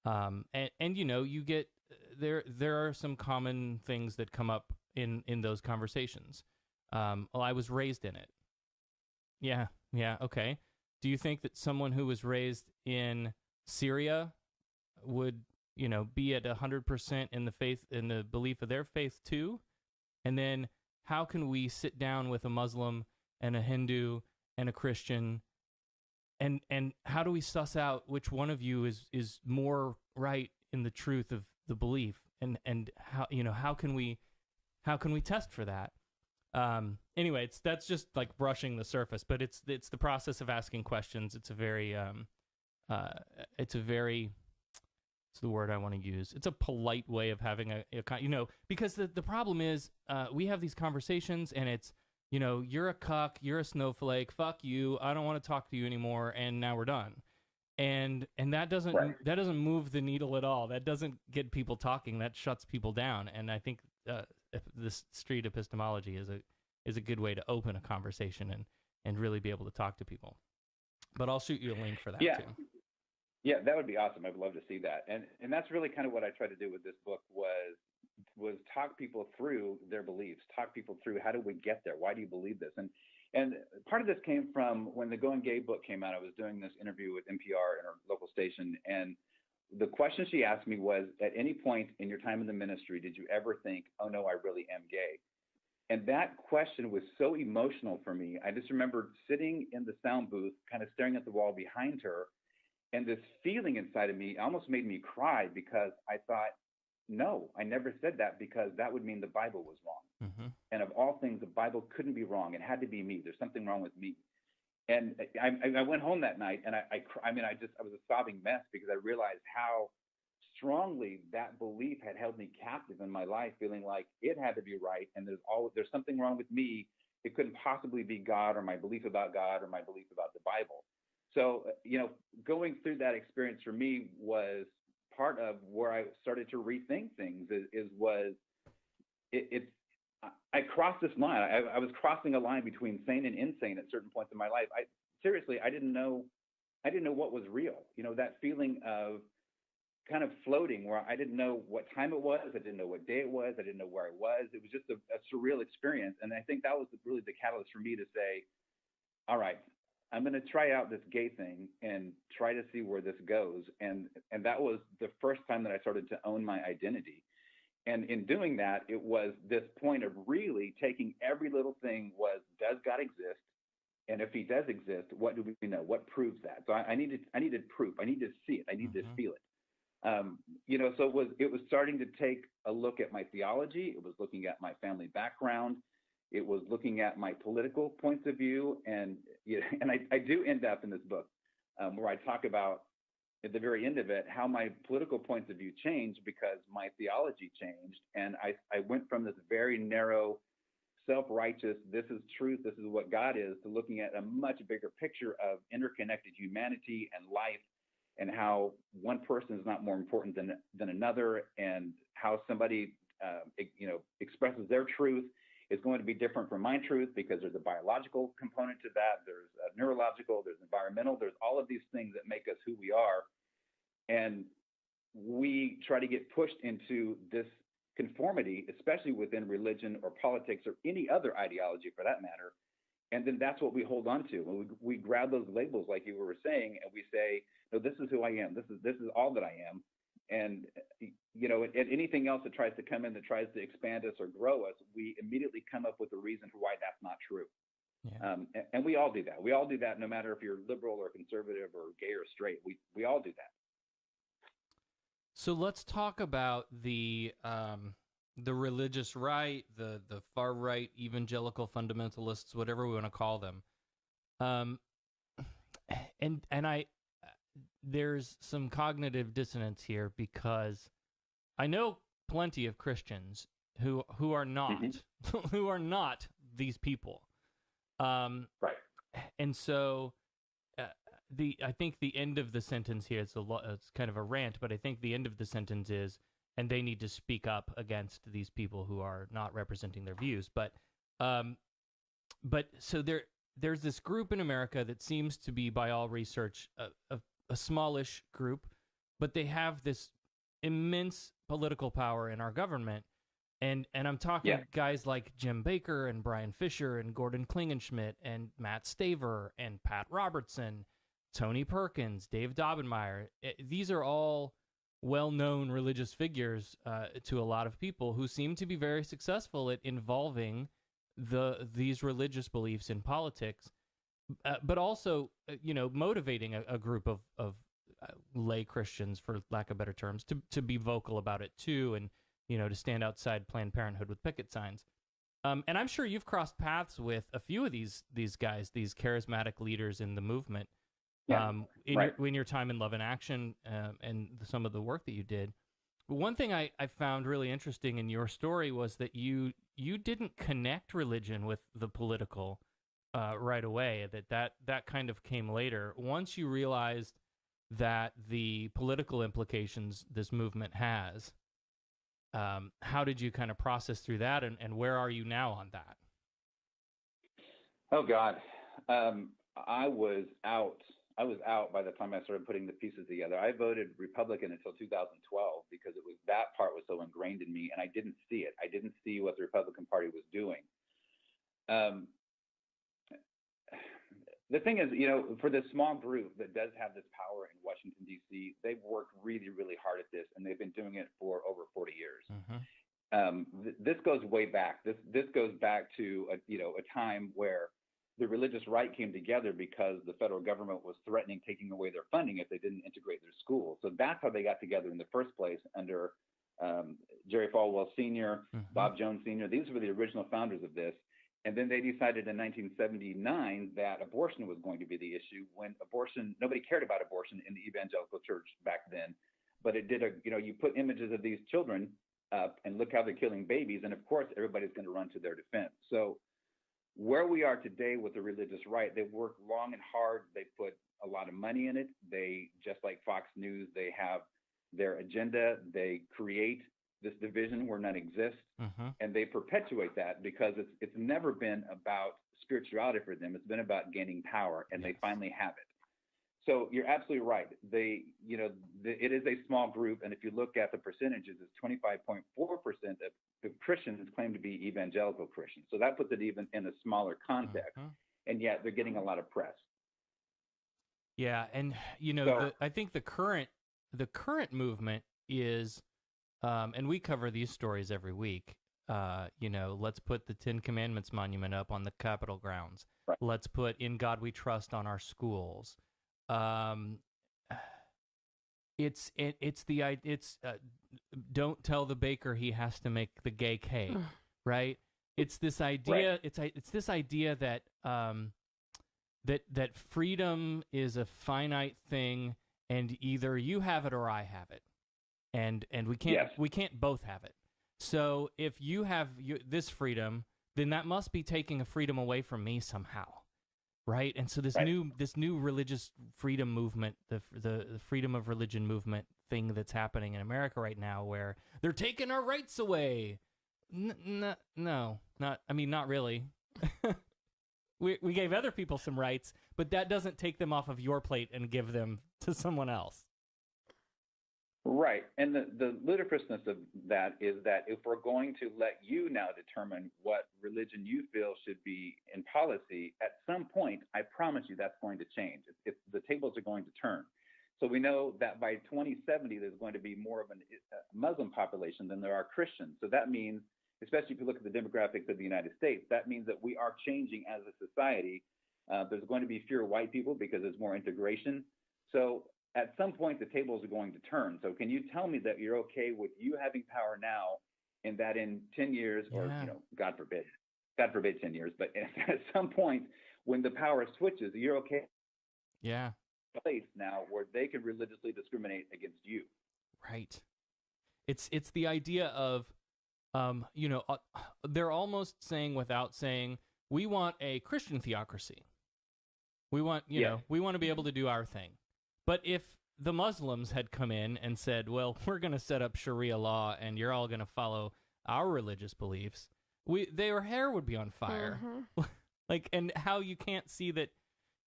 and you get there are some common things that come up in those conversations. Well, I was raised in it. Yeah, okay. Do you think that someone who was raised in Syria would be at 100% in the faith, in the belief of their faith too? And then how can we sit down with a Muslim and a Hindu and a Christian, and how do we suss out which one of you is more right in the truth of the belief, and how can we test for that? Anyway, that's just like brushing the surface, but it's the process of asking questions. It's a very what's the word I want to use? It's a polite way of having because the problem is we have these conversations and it's, you're a cuck, you're a snowflake, fuck you, I don't want to talk to you anymore, and now we're done. And that doesn't move the needle at all. That doesn't get people talking. That shuts people down. And I think this street epistemology is a good way to open a conversation and really be able to talk to people. But I'll shoot you a link for that too. Yeah, that would be awesome. I'd love to see that. And that's really kind of what I tried to do with this book was talk people through their beliefs, talk people through how do we get there? Why do you believe this? And part of this came from when the Going Gay book came out. I was doing this interview with NPR in our local station, and the question she asked me was, at any point in your time in the ministry, did you ever think, oh no, I really am gay? And that question was so emotional for me. I just remember sitting in the sound booth, kind of staring at the wall behind her, and this feeling inside of me almost made me cry, because I thought, no, I never said that, because that would mean the Bible was wrong. Mm-hmm. And of all things, the Bible couldn't be wrong. It had to be me. There's something wrong with me. And I went home that night, and I was a sobbing mess, because I realized how strongly that belief had held me captive in my life, feeling like it had to be right, and there's something wrong with me. It couldn't possibly be God, or my belief about God, or my belief about the Bible. So, going through that experience for me was part of where I started to rethink things. I crossed this line. I was crossing a line between sane and insane at certain points in my life. I didn't know what was real. That feeling of kind of floating, where I didn't know what time it was. I didn't know what day it was. I didn't know where I was. It was just a surreal experience. And I think that was really the catalyst for me to say, all right, I'm going to try out this gay thing and try to see where this goes. And that was the first time that I started to own my identity. And in doing that, it was this point of really taking every little thing was, does God exist? And if he does exist, what do we know? What proves that? So I needed proof. I need to see it. I need to feel it. So it was starting to take a look at my theology. It was looking at my family background. It was looking at my political points of view. And I do end up in this book where I talk about, at the very end of it, how my political points of view changed because my theology changed. And I went from this very narrow, self-righteous, this is truth, this is what God is, to looking at a much bigger picture of interconnected humanity and life, and how one person is not more important than another, and how somebody expresses their truth is going to be different from my truth, because there's a biological component to that, there's a neurological, there's environmental, there's all of these things that make us who we are. And we try to get pushed into this conformity, especially within religion or politics or any other ideology for that matter. And then that's what we hold on to. We grab those labels, like you were saying, and we say, no, this is who I am. This is all that I am. And, and anything else that tries to come in, that tries to expand us or grow us, we immediately come up with a reason for why that's not true. Yeah. And we all do that. We all do that, no matter if you're liberal or conservative or gay or straight. We all do that. So let's talk about the religious right, the far right, evangelical fundamentalists, whatever we want to call them. There's some cognitive dissonance here, because I know plenty of Christians who are not who are not these people. Right. And so I think the end of the sentence here, it's kind of a rant, but I think the end of the sentence is, and they need to speak up against these people who are not representing their views. But so there's this group in America that seems to be, by all research, a smallish group, but they have this immense political power in our government. And I'm talking guys like Jim Baker and Brian Fisher and Gordon Klingenschmidt and Matt Staver and Pat Robertson, Tony Perkins, Dave Daubenmire. These are all well-known religious figures to a lot of people who seem to be very successful at involving these religious beliefs in politics, but also, motivating a group of lay Christians, for lack of better terms, to be vocal about it too, and to stand outside Planned Parenthood with picket signs. And I'm sure you've crossed paths with a few of these guys, these charismatic leaders in the movement. In your time in Love in Action and some of the work that you did. But one thing I found really interesting in your story was that you didn't connect religion with the political right away, that kind of came later. Once you realized that the political implications this movement has, how did you kind of process through that, and where are you now on that? Oh, God. I was out by the time I started putting the pieces together. I voted Republican until 2012 because that part was so ingrained in me, and I didn't see it. I didn't see what the Republican Party was doing. The thing is, for this small group that does have this power in Washington, D.C., they've worked really, really hard at this, and they've been doing it for over 40 years. This goes way back. This goes back to a time where the religious right came together because the federal government was threatening taking away their funding if they didn't integrate their schools. So that's how they got together in the first place, under Jerry Falwell Sr., Bob Jones Sr. These were the original founders of this. And then they decided in 1979 that abortion was going to be the issue, when nobody cared about abortion in the evangelical church back then. But it did you put images of these children up and look how they're killing babies. And of course, everybody's going to run to their defense. So where we are today with the religious right, they've worked long and hard. They put a lot of money in it. They, just like Fox News, they have their agenda. They create this division where none exists, and they perpetuate that because it's never been about spirituality for them. It's been about gaining power, and they finally have it. So you're absolutely right. It is a small group, and if you look at the percentages, it's 25.4% of Christians claim to be evangelical Christians. So that puts it even in a smaller context, and yet they're getting a lot of press. Yeah, and I think the current movement is, and we cover these stories every week. let's put the Ten Commandments monument up on the Capitol grounds. Right. Let's put "In God We Trust" on our schools. Don't tell the baker he has to make the gay cake, right? It's this idea. Right. It's this idea that that freedom is a finite thing, and either you have it or I have it, and we can't both have it. So if you have this freedom, then that must be taking a freedom away from me somehow, right? And so this new religious freedom movement, the freedom of religion movement thing that's happening in America right now, where they're taking our rights away. No, not really. We gave other people some rights, but that doesn't take them off of your plate and give them to someone else. Right. And the ludicrousness of that is that if we're going to let you now determine what religion you feel should be in policy, at some point, I promise you that's going to change. If the tables are going to turn. So we know that by 2070, there's going to be more of a Muslim population than there are Christians. So that means, especially if you look at the demographics of the United States, that means that we are changing as a society. There's going to be fewer white people because there's more integration. So at some point, the tables are going to turn. So can you tell me that you're okay with you having power now, and that in 10 years, or God forbid 10 years, but at some point when the power switches, you're okay? Yeah. Place now where they can religiously discriminate against you. Right. It's the idea of, they're almost saying without saying, we want a Christian theocracy. We want, we want to be able to do our thing. But if the Muslims had come in and said, well, we're going to set up Sharia law and you're all going to follow our religious beliefs, their hair would be on fire. Mm-hmm. And how you can't see that,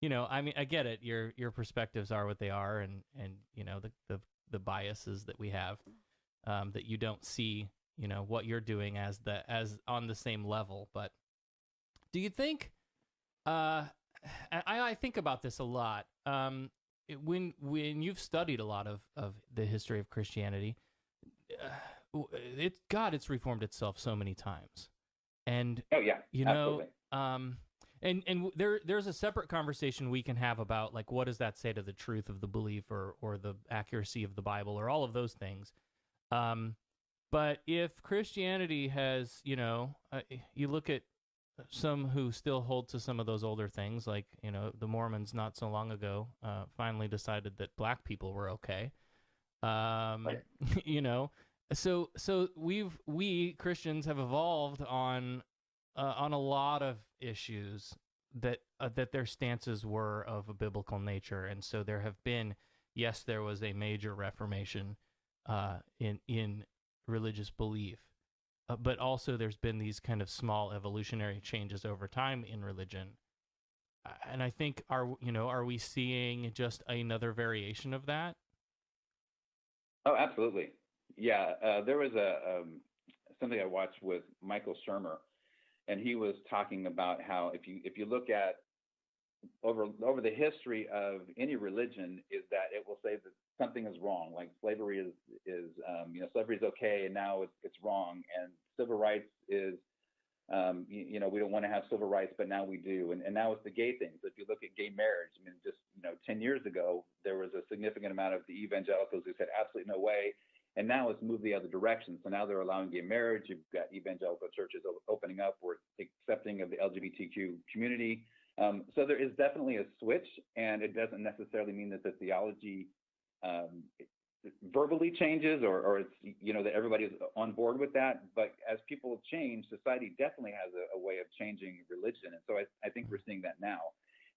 I get it. Your perspectives are what they are, and the biases that we have, that you don't see, what you're doing as on the same level. But do you think, I think about this a lot, when you've studied a lot of the history of Christianity, it's reformed itself so many times, and absolutely. And there's a separate conversation we can have about, like, what does that say to the truth of the belief or the accuracy of the Bible or all of those things. But if Christianity has, you look at some who still hold to some of those older things, like, the Mormons not so long ago finally decided that black people were okay. Right. So we Christians have evolved on a lot of issues that their stances were of a biblical nature, and so there have been, there was a major reformation in religious belief, but also there's been these kind of small evolutionary changes over time in religion, and I think are we seeing just another variation of that? Oh, absolutely, yeah. There was something I watched with Michael Shermer. And he was talking about how if you look at over the history of any religion, is that it will say that something is wrong, like slavery is slavery is okay and now it's wrong, and civil rights is we don't want to have civil rights but now we do, and now it's the gay thing. So if you look at gay marriage, I mean, just 10 years ago there was a significant amount of the evangelicals who said absolutely no way. And now it's moved the other direction. So now they're allowing gay marriage. You've got evangelical churches opening up or accepting of the LGBTQ community. So there is definitely a switch, and it doesn't necessarily mean that the theology verbally changes or it's, that everybody is on board with that. But as people change, society definitely has a way of changing religion. And so I think we're seeing that now.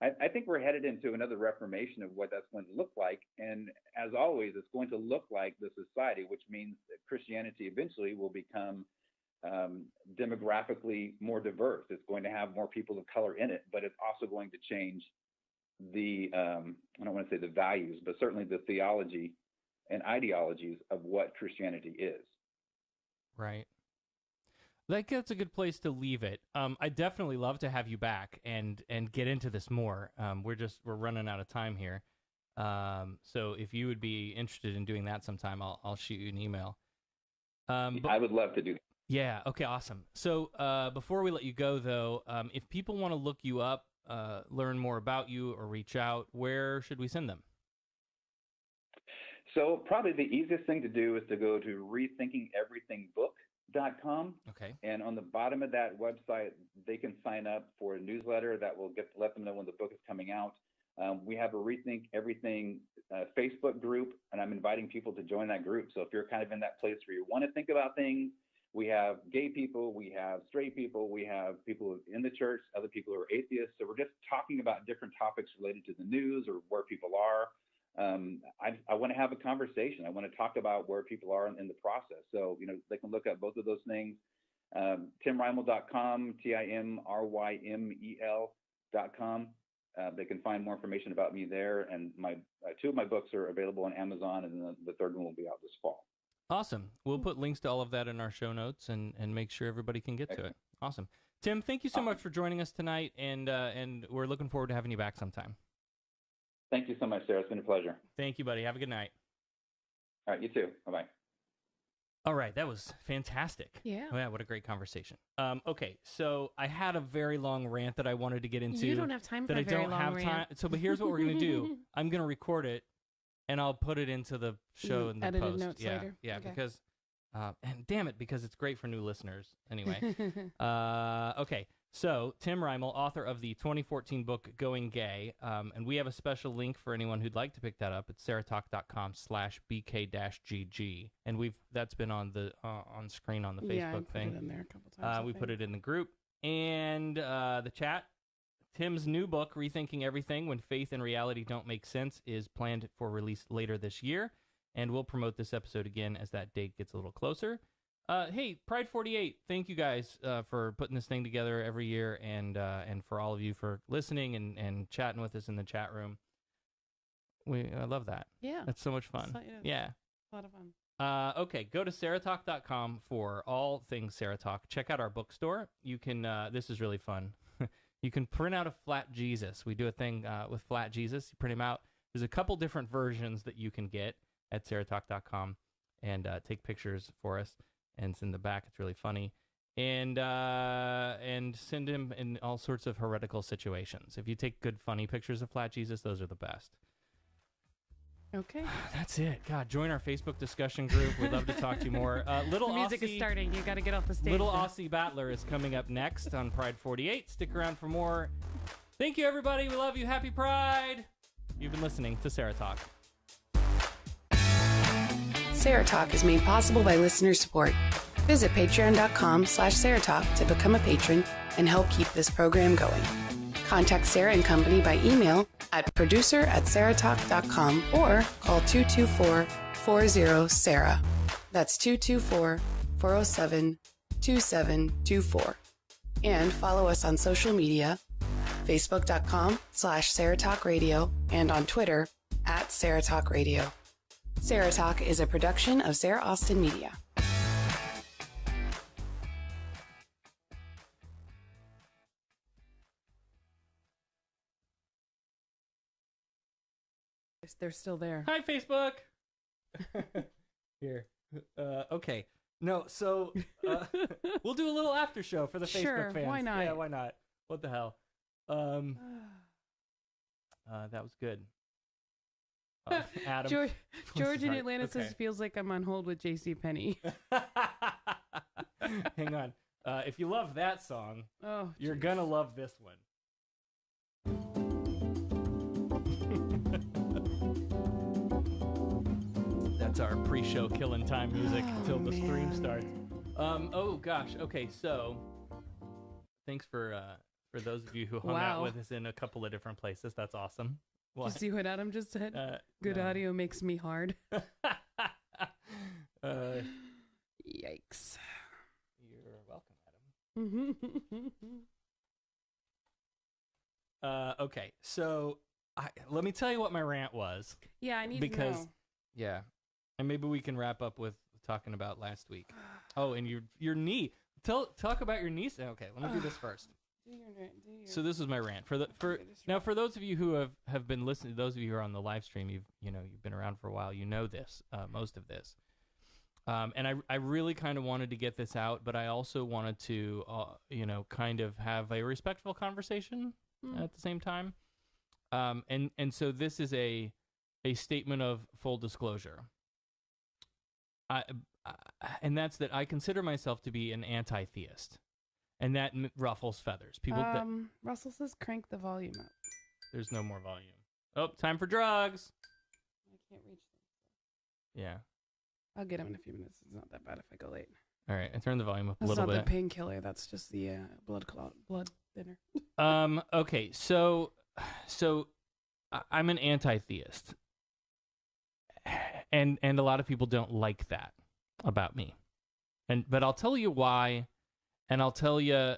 I think we're headed into another reformation of what that's going to look like. And as always, it's going to look like the society, which means that Christianity eventually will become demographically more diverse. It's going to have more people of color in it, but it's also going to change the, I don't want to say the values, but certainly the theology and ideologies of what Christianity is. Right. I think that's a good place to leave it. I definitely love to have you back and get into this more. We're running out of time here. So if you would be interested in doing that sometime, I'll shoot you an email. I would love to do that. Yeah. Okay. Awesome. So before we let you go, though, if people want to look you up, learn more about you, or reach out, where should we send them? So probably the easiest thing to do is to go to rethinkingeverythingbook.com. Okay. And on the bottom of that website, they can sign up for a newsletter that will let them know when the book is coming out. We have a Rethink Everything Facebook group, and I'm inviting people to join that group. So if you're kind of in that place where you want to think about things, we have gay people, we have straight people, we have people in the church, other people who are atheists. So we're just talking about different topics related to the news or where people are. I want to have a conversation. I want to talk about where people are in the process. So, they can look up both of those things. TimRymel.com, TimRymel.com. They can find more information about me there. And my two of my books are available on Amazon, and the third one will be out this fall. Awesome. We'll put links to all of that in our show notes and make sure everybody can get to it. Awesome. Tim, thank you so much for joining us tonight, and we're looking forward to having you back sometime. Thank you so much, Sarah. It's been a pleasure. Thank you, buddy. Have a good night. All right, you too. Bye-bye. All right, that was fantastic. Yeah. Oh, yeah, what a great conversation. Okay, so I had a very long rant that I wanted to get into. You don't have time for a very long rant. So, but here's what we're going to do. I'm going to record it, and I'll put it into the show in the edited post. notes later. Yeah, Okay. because, and damn it, because it's great for new listeners. Anyway. Okay. So, Tim Rymel, author of the 2014 book Going Gay, and we have a special link for anyone who'd like to pick that up at SarahTalk.com/BK-GG, and that's been on the on screen on the Facebook thing. Put it in there a couple times. We put it in the group and the chat. Tim's new book, Rethinking Everything: When Faith and Reality Don't Make Sense, is planned for release later this year, and we'll promote this episode again as that date gets a little closer. Hey, Pride 48, thank you guys for putting this thing together every year, and for all of you for listening and chatting with us in the chat room. I love that. Yeah. That's so much fun. Yeah. A lot of fun. Okay, go to SarahTalk.com for all things Sarah Talk. Check out our bookstore. You can, this is really fun. You can print out a flat Jesus. We do a thing with flat Jesus. You print him out. There's a couple different versions that you can get at SarahTalk.com and take pictures for us. And it's in the back. It's really funny. And send him in all sorts of heretical situations. If you take good, funny pictures of Flat Jesus, those are the best. Okay. That's it. God, join our Facebook discussion group. We'd love to talk to you more. The music is starting. You got to get off the stage. Little Aussie Battler is coming up next on Pride 48. Stick around for more. Thank you, everybody. We love you. Happy Pride. You've been listening to Sarah Talk. Sarah Talk is made possible by listener support. Visit patreon.com/SarahTalk to become a patron and help keep this program going. Contact Sarah and Company by email at producer@SarahTalk.com or call 224-40-SARAH. That's 224-407-2724. And follow us on social media, facebook.com/SarahTalkRadio and on Twitter @SarahTalkRadio. Sarah Talk is a production of Sarah Austin Media. They're still there. Hi, Facebook. Here. Okay. No, so we'll do a little after show for the Facebook fans. Why not? Yeah, why not? What the hell? That was good. Adam. George in Atlanta says feels like I'm on hold with JCPenney. Hang on. If you love that song, you're gonna love this one. That's our pre-show killing time music until the stream starts. Oh gosh. Okay, so thanks for those of you who hung out with us in a couple of different places. That's awesome. Did you see what Adam just said? Good audio makes me hard. Yikes. You're welcome, Adam. Okay, so let me tell you what my rant was. Yeah, I need to know. Yeah, and maybe we can wrap up with talking about last week. Oh, and your knee. Talk about your knee. Okay, let me do this first. So this is my rant. For those of you who have been listening, those of you who are on the live stream, you've been around for a while, you know this, most of this. And I really kind of wanted to get this out, but I also wanted to, kind of have a respectful conversation at the same time. And so this is a statement of full disclosure. And that's that I consider myself to be an anti-theist, and that ruffles feathers. People. Russell says crank the volume up. There's no more volume. Oh, time for drugs. I can't reach them. Yeah. I'll get him in a few minutes. It's not that bad if I go late. All right, I turned the volume up a That's little not bit. the painkiller. That's just the blood thinner. Okay, so I'm an anti-theist, and a lot of people don't like that about me, but I'll tell you why, and I'll tell you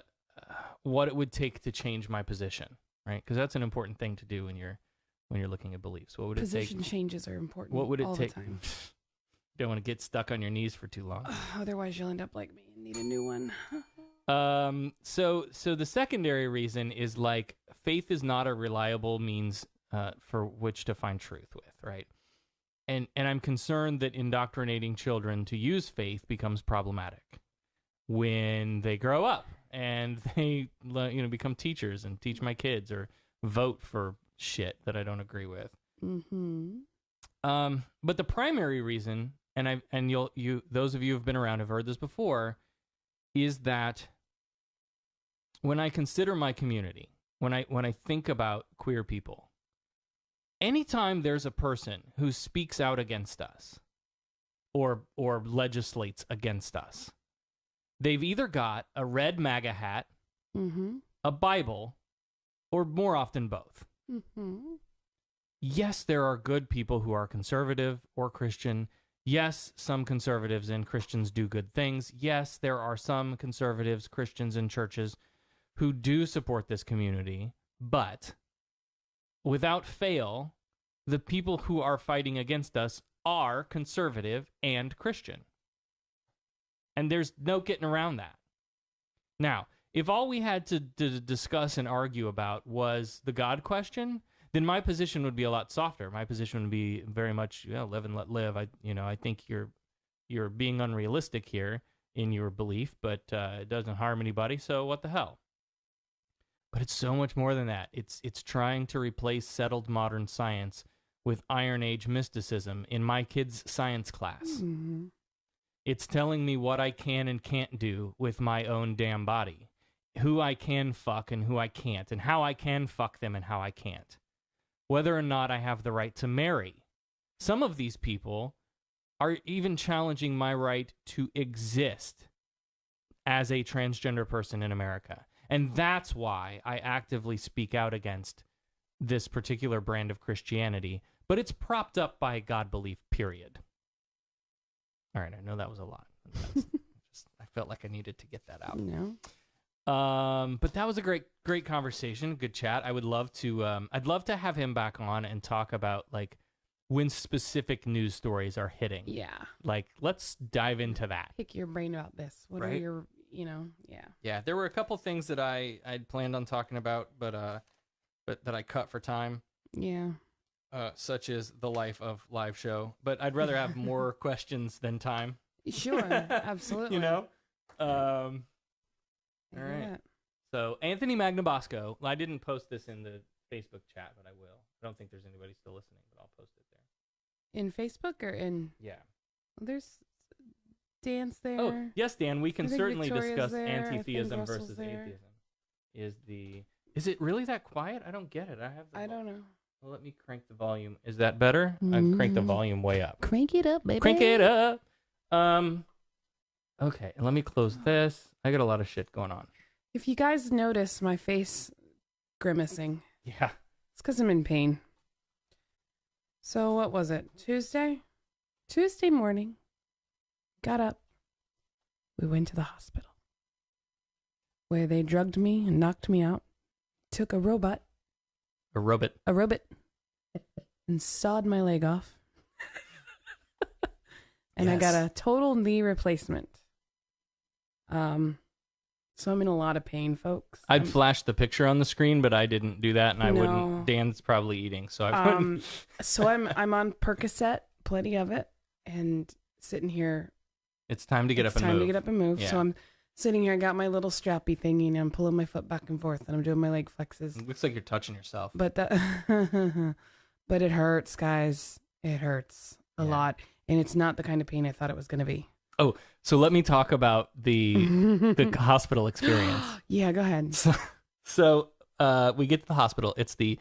what it would take to change my position, right? Because that's an important thing to do when you're looking at beliefs. What would it take? Position changes are important. What would it all take? The time. Don't want to get stuck on your knees for too long. Otherwise, you'll end up like me and need a new one. So the secondary reason is like faith is not a reliable means for which to find truth with, right? And I'm concerned that indoctrinating children to use faith becomes problematic when they grow up and they become teachers and teach my kids or vote for shit that I don't agree with. Mm-hmm. But the primary reason, and you those of you who've been around have heard this before, is that when I consider my community, when I think about queer people, anytime there's a person who speaks out against us or legislates against us, they've either got a red MAGA hat, a Bible, or more often both. Mm-hmm. Yes, there are good people who are conservative or Christian. Yes, some conservatives and Christians do good things. Yes, there are some conservatives, Christians, and churches who do support this community. But without fail, the people who are fighting against us are conservative and Christian. And there's no getting around that. Now, if all we had to discuss and argue about was the God question, then my position would be a lot softer. My position would be very much, live and let live. I think you're being unrealistic here in your belief, but it doesn't harm anybody, so what the hell? But it's so much more than that. It's trying to replace settled modern science with Iron Age mysticism in my kids' science class. Mm-hmm. It's telling me what I can and can't do with my own damn body, who I can fuck and who I can't, and how I can fuck them and how I can't. Whether or not I have the right to marry. Some of these people are even challenging my right to exist as a transgender person in America. And that's why I actively speak out against this particular brand of Christianity. But it's propped up by God belief, period. All right, I know that was a lot. I felt like I needed to get that out. No. But that was a great conversation, good chat. I would love to, I'd love to have him back on and talk about like when specific news stories are hitting. Yeah. Like, let's dive into that. Pick your brain about this. What are your, yeah. Yeah, there were a couple things that I'd planned on talking about, but that I cut for time. Yeah. Such as the life of live show. But I'd rather have more questions than time. Sure, absolutely. All right. So Anthony Magnabosco, I didn't post this in the Facebook chat, but I will. I don't think there's anybody still listening, but I'll post it there. In Facebook or in? Yeah. There's Dan's there. Oh, yes, Dan. We can certainly discuss there. anti-theism versus atheism. Is it really that quiet? I don't get it. I don't know. Well, let me crank the volume. Is that better? I've cranked the volume way up. Crank it up, baby. Crank it up. Okay, and let me close this. I got a lot of shit going on. If you guys notice my face grimacing, yeah, it's because I'm in pain. So what was it? Tuesday morning, got up. We went to the hospital where they drugged me and knocked me out. Took a robot, and sawed my leg off. And yes. I got a total knee replacement. So I'm in a lot of pain, folks. I'd flash the picture on the screen, but I didn't do that, and I wouldn't. Dan's probably eating, so I wouldn't. So I'm on Percocet, plenty of it, and sitting here It's time to get up and move. It's time to get up and move. Yeah. So I'm sitting here. I got my little strappy thingy, and I'm pulling my foot back and forth, and I'm doing my leg flexes. It looks like you're touching yourself. But but it hurts, guys. It hurts a lot, and it's not the kind of pain I thought it was going to be. Oh, so let me talk about the hospital experience. Yeah, go ahead. So we get to the hospital. It's the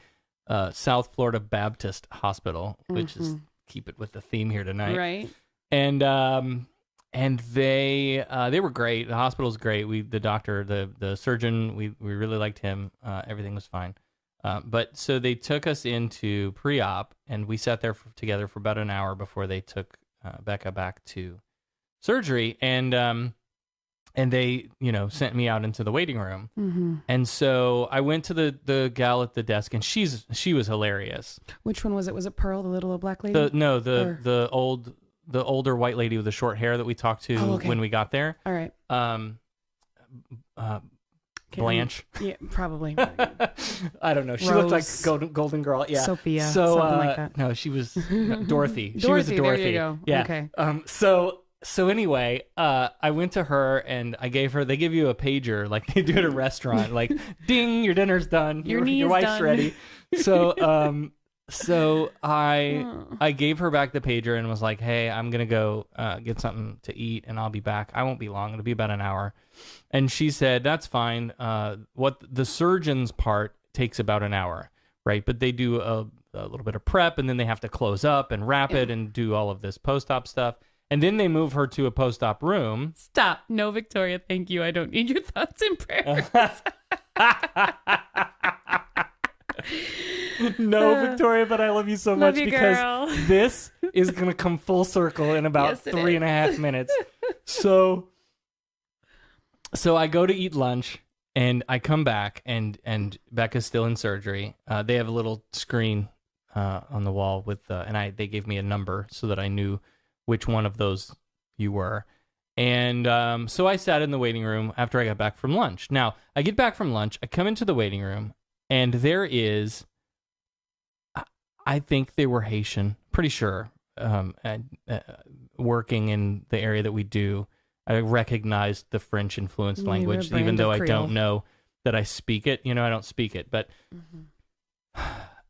South Florida Baptist Hospital, which is keep it with the theme here tonight, right? And they were great. The hospital's great. The doctor, the surgeon, we really liked him. Everything was fine. But so they took us into pre-op, and we sat there together for about an hour before they took Becca back to surgery, and they, sent me out into the waiting room. Mm-hmm. And so I went to the gal at the desk, and she was hilarious. Which one was it? Was it Pearl, the little black lady? The older white lady with the short hair that we talked to when we got there. All right. Blanche. Yeah, probably. I don't know. She Rose. looked like Golden Girl. Yeah. Sophia. So, something like that. No, she was Dorothy. She Dorothy, was a Dorothy. there you go. Yeah. Okay. So anyway, I went to her and they give you a pager like they do at a restaurant, like ding, your dinner's done. Your wife's done. ready. So I gave her back the pager and was like, hey, I'm going to go get something to eat and I'll be back. I won't be long. It'll be about an hour. And she said, that's fine. What the surgeon's part takes about an hour, right? But they do a little bit of prep, and then they have to close up and wrap it and do all of this post-op stuff. And then they move her to a post-op room. Stop. No, Victoria, thank you. I don't need your thoughts and prayers. No, Victoria, but I love you so much because girl. This is going to come full circle in about 3.5 minutes. So I go to eat lunch, and I come back, and Becca's still in surgery. They have a little screen on the wall with, they gave me a number so that I knew which one of those you were. And so I sat in the waiting room after I got back from lunch. Now, I get back from lunch, I come into the waiting room, and there is, I think they were Haitian, pretty sure, working in the area that we do. I recognized the French-influenced language, even though I don't know that I speak it. I don't speak it. But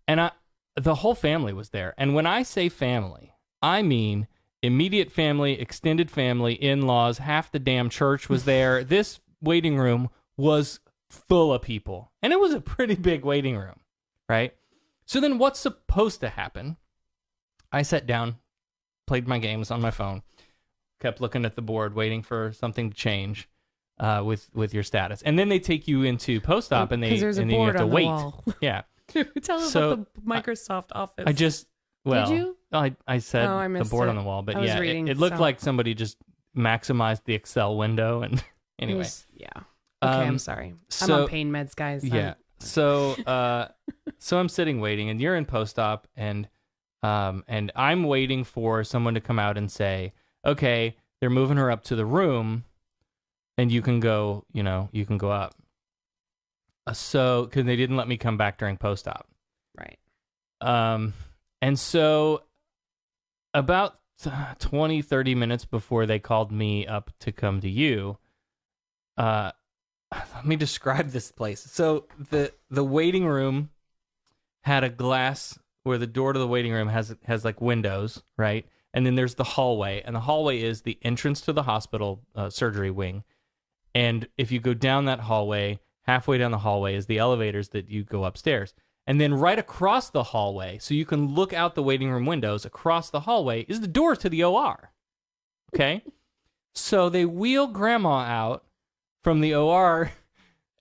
and the whole family was there. And when I say family, I mean immediate family, extended family, in-laws, half the damn church was there. This waiting room was full of people. And it was a pretty big waiting room, right? So then what's supposed to happen? I sat down, played my games on my phone, kept looking at the board, waiting for something to change with your status. And then they take you into post-op, and then you have to wait. Yeah. Tell us about the Microsoft Office. Did you? I said the board on the wall, but yeah, it looked like somebody just maximized the Excel window. And anyway. Okay, I'm sorry. I'm on pain meds, guys. Yeah. So I'm sitting waiting, and you're in post-op, and I'm waiting for someone to come out and say, okay, they're moving her up to the room, and you can go up. So, because they didn't let me come back during post-op. Right. And so about 20, 30 minutes before they called me up to come to you, let me describe this place. So the waiting room had a glass where the door to the waiting room has like windows, right? And then there's the hallway, and the hallway is the entrance to the hospital surgery wing. And if you go down that hallway, halfway down the hallway is the elevators that you go upstairs. And then right across the hallway, so you can look out the waiting room windows, across the hallway is the door to the OR. Okay? So they wheel Grandma out from the OR,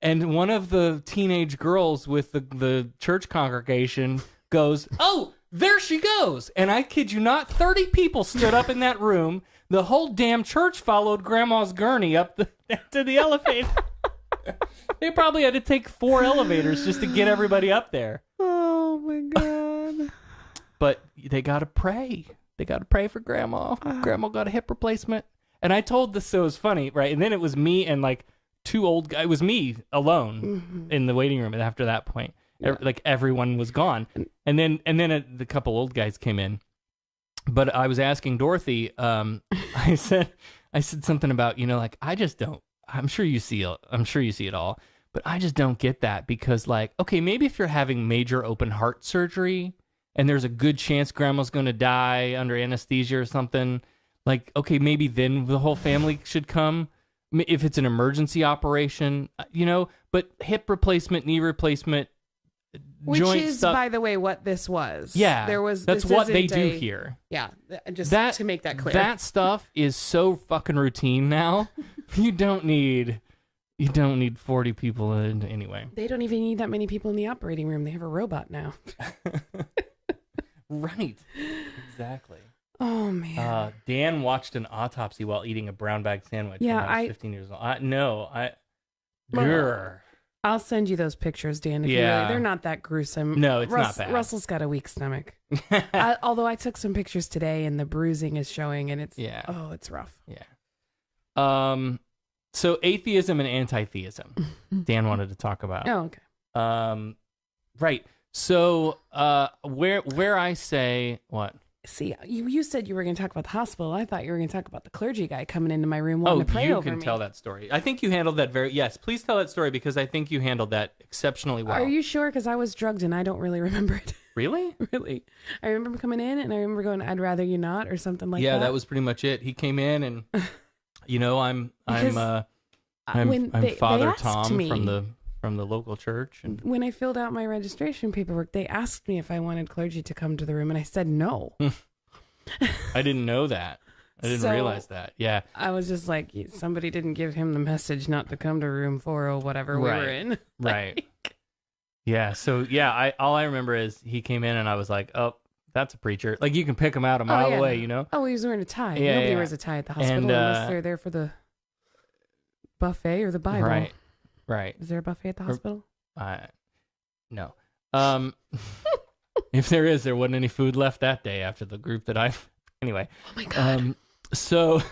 and one of the teenage girls with the church congregation goes, oh, there she goes. And I kid you not, 30 people stood up in that room. The whole damn church followed Grandma's gurney up to the elevator. They probably had to take 4 elevators just to get everybody up there. Oh, my God. But they got to pray. They got to pray for Grandma. Grandma got a hip replacement. And I told this, so it was funny, right? And then it was me and like 2 old guys. It was me alone in the waiting room. And after that point, like everyone was gone. And then the couple old guys came in. But I was asking Dorothy, I I said something about, like, I just don't, I'm sure you see it all, but I just don't get that because, like, okay, maybe if you're having major open heart surgery and there's a good chance grandma's going to die under anesthesia or something, like, okay, maybe then the whole family should come if it's an emergency operation, but hip replacement, knee replacement, which joint is, stuff. by the way, what this was. Yeah, that's what they do a, here. Yeah, just to make that clear. That stuff is so fucking routine now. You don't need 40 people in anyway. They don't even need that many people in the operating room. They have a robot now. Right. Exactly. Oh man. Dan watched an autopsy while eating a brown bag sandwich. Yeah, when I was 15 years old. I'll send you those pictures, Dan. If they're not that gruesome. No, it's not bad. Russell's got a weak stomach. Although I took some pictures today, and the bruising is showing, and it's it's rough. Yeah. So atheism and anti-theism. Dan wanted to talk about. Oh, okay. Right. So where I say what? See, you said you were going to talk about the hospital. I thought you were going to talk about the clergy guy coming into my room wanting to pray over me. You can tell that story. I think you handled that yes, please tell that story because I think you handled that exceptionally well. Are you sure? Because I was drugged and I don't really remember it. Really? Really. I remember coming in and I remember going, I'd rather you not, or something like that. Yeah, that was pretty much it. He came in and, I'm Father Tom from the local church. And when I filled out my registration paperwork, they asked me if I wanted clergy to come to the room, and I said no. I didn't know that. I didn't realize that. Yeah. I was just like, somebody didn't give him the message not to come to room 40 whatever we were in. Right. Yeah. So yeah, all I remember is he came in and I was like, oh, that's a preacher. Like you can pick him out a mile away, Oh, he was wearing a tie. Yeah, Nobody wears a tie at the hospital unless they're there for the buffet or the Bible. Right. Is there a buffet at the hospital? No. If there is, there wasn't any food left that day after the group that anyway. Oh my God. So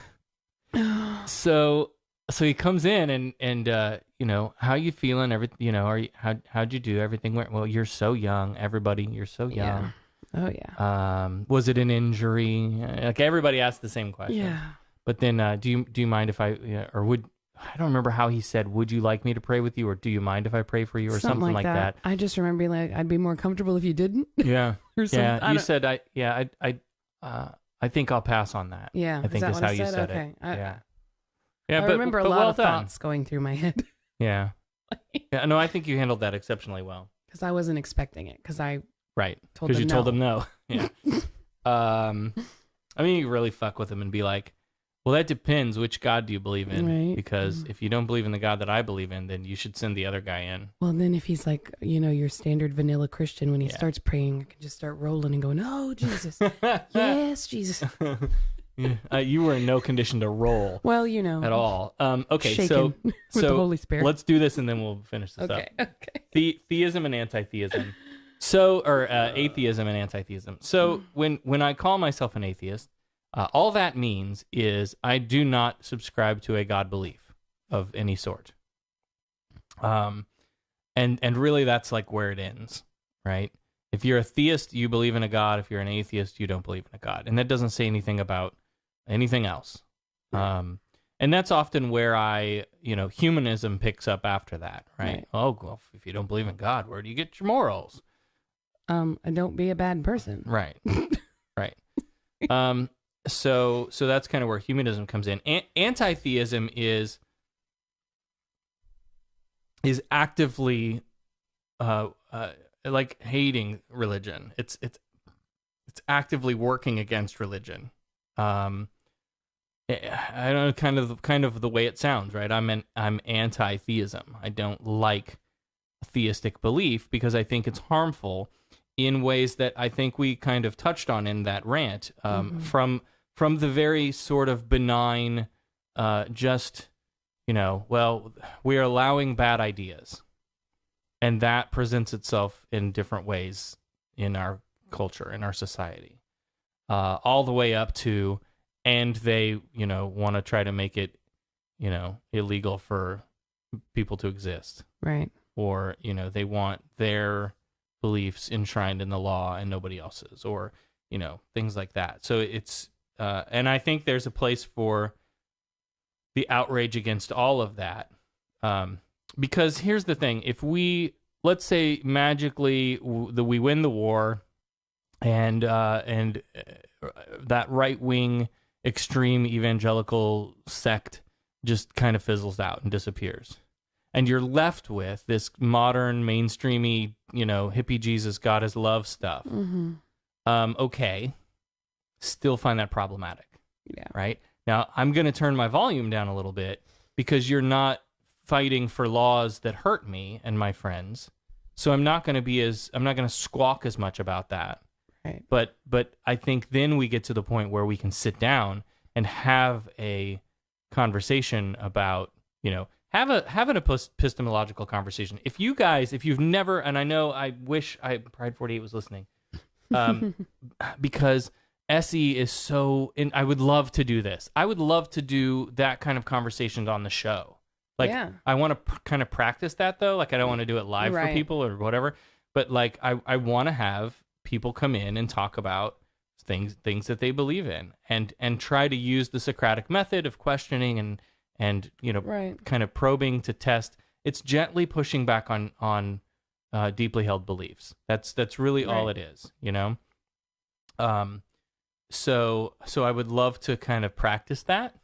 he comes in and how you feeling? How'd you do? Everything went well. You're so young, everybody. You're so young. Yeah. Oh yeah. Was it an injury? Like everybody asked the same question. Yeah. But then, do you mind if I I don't remember how he said, would you like me to pray with you, or do you mind if I pray for you, or something like that. I just remember being like, I'd be more comfortable if you didn't. Yeah. Or yeah. You said, I think I'll pass on that. Yeah. I think is how you said okay. it. Yeah. I remember a lot of thoughts going through my head. Yeah. Yeah. No, I think you handled that exceptionally well. Because I wasn't expecting it. Because I told them you no. told them no. Yeah. I mean, you really fuck with them and be like, well, that depends. Which God do you believe in? Right. Because if you don't believe in the God that I believe in, then you should send the other guy in. Well, then if he's like, your standard vanilla Christian, when he starts praying, I can just start rolling and going, oh, Jesus. Yes, Jesus. You were in no condition to roll. Well, at all. Okay, so with the Holy Spirit. Let's do this and then we'll finish this up. Okay. Theism and anti-theism. Atheism and anti-theism. So when I call myself an atheist, all that means is I do not subscribe to a God belief of any sort. And really that's like where it ends, right? If you're a theist, you believe in a God. If you're an atheist, you don't believe in a God. And that doesn't say anything about anything else. And that's often where humanism picks up after that, right? Oh, well, if you don't believe in God, where do you get your morals? Don't be a bad person. Right. Right. So that's kind of where humanism comes in. Anti-theism is actively like hating religion. It's actively working against religion. I don't know, kind of the way it sounds, right? I'm anti-theism. I don't like theistic belief because I think it's harmful in ways that I think we kind of touched on in that rant, from the very sort of benign, we're allowing bad ideas. And that presents itself in different ways in our culture, in our society, all the way up to, and they, want to try to make it, illegal for people to exist. Right. Or, they want their beliefs enshrined in the law and nobody else's, or, things like that. So it's, and I think there's a place for the outrage against all of that. Because here's the thing: if let's say magically we win the war, and that right wing extreme evangelical sect just kind of fizzles out and disappears, and you're left with this modern mainstreamy, hippie Jesus, God is love stuff. Mm-hmm. Okay, still find that problematic. Yeah. Right now, I'm going to turn my volume down a little bit because you're not fighting for laws that hurt me and my friends. So I'm not going to squawk as much about that. Right. But I think then we get to the point where we can sit down and have a conversation about, have an epistemological conversation. If you've never, and I wish Pride 48 was listening, because SE is so, and I would love to do this. I would love to do that kind of conversations on the show. Like, yeah. I want to kind of practice that, though. Like, I don't want to do it live for people or whatever. But, like, I want to have people come in and talk about things that they believe in, and try to use the Socratic method of questioning and kind of probing to test. It's gently pushing back on deeply held beliefs. That's really all it is, So I would love to kind of practice that.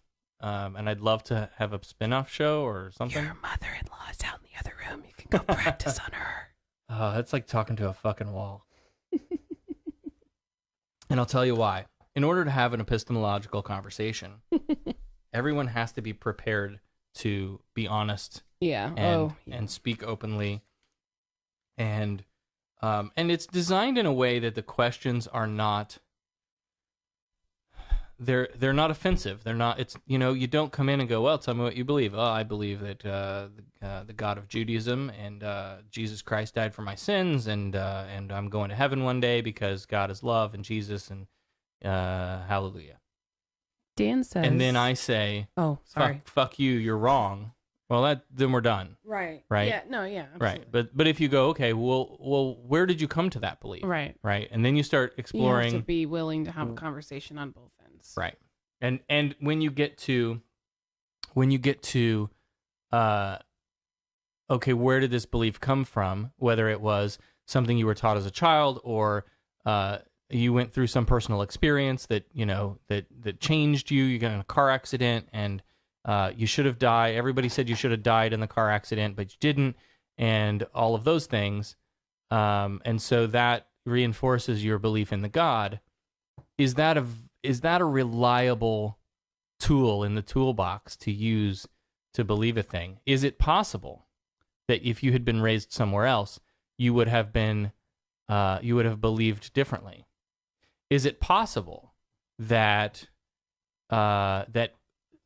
And I'd love to have a spin-off show or something. Your mother-in-law is out in the other room. You can go practice on her. Oh, that's like talking to a fucking wall. And I'll tell you why. In order to have an epistemological conversation, everyone has to be prepared to be honest. Yeah. And speak openly. And it's designed in a way that the questions are not. They're not offensive. They're not. It's you don't come in and go, well, tell me what you believe. Oh, I believe that the God of Judaism and Jesus Christ died for my sins, and I'm going to heaven one day because God is love and Jesus and hallelujah. Dan says, and then I say, oh, sorry, fuck you, you're wrong. Well, then we're done. Right. Right. Yeah. No. Yeah. Absolutely. Right. But if you go, okay, well, where did you come to that belief? Right. Right. And then you start exploring. You have to be willing to have a conversation on both ends. Right. And when you get to okay, where did this belief come from? Whether it was something you were taught as a child, or you went through some personal experience that that changed you. You got in a car accident and you should have died. Everybody said you should have died in the car accident, but you didn't, and all of those things. And so that reinforces your belief in the God. Is that a reliable tool in the toolbox to use to believe a thing? Is it possible that if you had been raised somewhere else, you would have believed differently? Is it possible that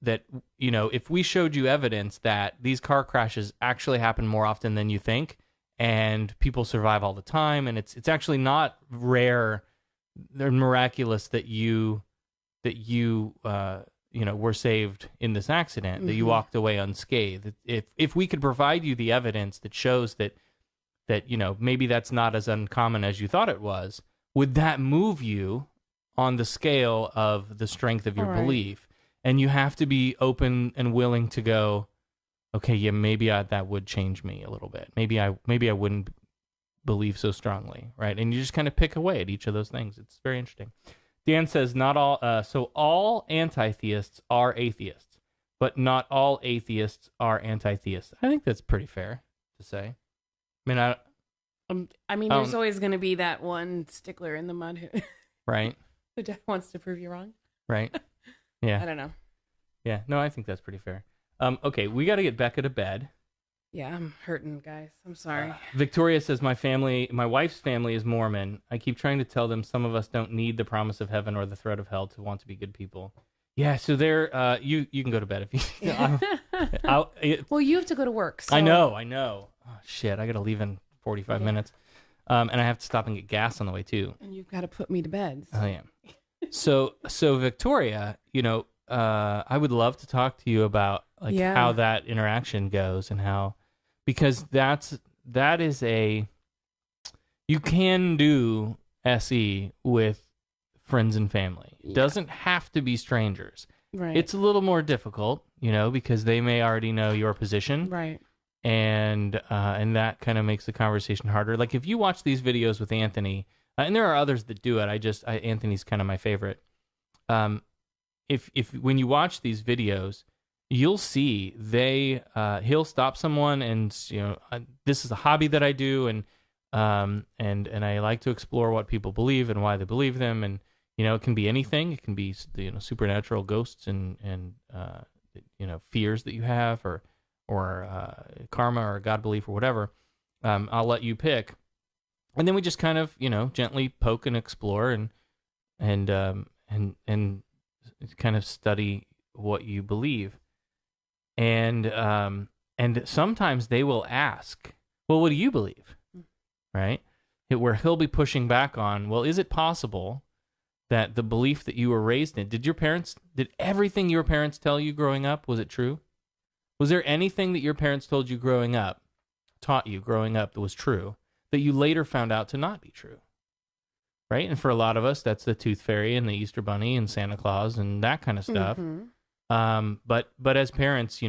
if we showed you evidence that these car crashes actually happen more often than you think, and people survive all the time, and it's actually not rare, they're miraculous that you were saved in this accident, that you walked away unscathed. If we could provide you the evidence that shows that maybe that's not as uncommon as you thought it was, would that move you on the scale of the strength of your belief? And you have to be open and willing to go, okay, yeah, maybe that would change me a little bit. Maybe I wouldn't believe so strongly, right? And you just kind of pick away at each of those things. It's very interesting. Dan says, not all. So all anti-theists are atheists, but not all atheists are anti-theists. I think that's pretty fair to say. I mean, there's always going to be that one stickler in the mud who, right? Who wants to prove you wrong, right? Yeah, I don't know. Yeah, no, I think that's pretty fair. Okay, we got to get Becca to bed. Yeah, I'm hurting, guys. I'm sorry. Victoria says, my wife's family is Mormon. I keep trying to tell them some of us don't need the promise of heaven or the threat of hell to want to be good people. Yeah, so they're, you can go to bed if you... Well, you have to go to work. So. I know. Oh, shit, I got to leave in 45 minutes. And I have to stop and get gas on the way, too. And you've got to put me to bed. So. Oh, yeah. So Victoria, I would love to talk to you about how that interaction goes and how, because that is you can do SE with friends and family. It doesn't have to be strangers. Right. it's a little more difficult, because they may already know your position. Right. And that kind of makes the conversation harder. Like if you watch these videos with Anthony, and there are others that do it. Anthony's kind of my favorite. If when you watch these videos, you'll see he'll stop someone and this is a hobby that I do, and I like to explore what people believe and why they believe them, and it can be anything. It can be supernatural ghosts and fears that you have, or karma or God belief or whatever. I'll let you pick, and then we just kind of gently poke and explore and kind of study what you believe. And sometimes they will ask, well, what do you believe? Right? Where he'll be pushing back on, well, is it possible that the belief that you were raised in, did everything your parents tell you growing up, was it true? Was there anything that your parents told you growing up, taught you growing up that was true, that you later found out to not be true? Right? And for a lot of us, that's the Tooth Fairy and the Easter Bunny and Santa Claus and that kind of stuff. Mm-hmm. But as parents,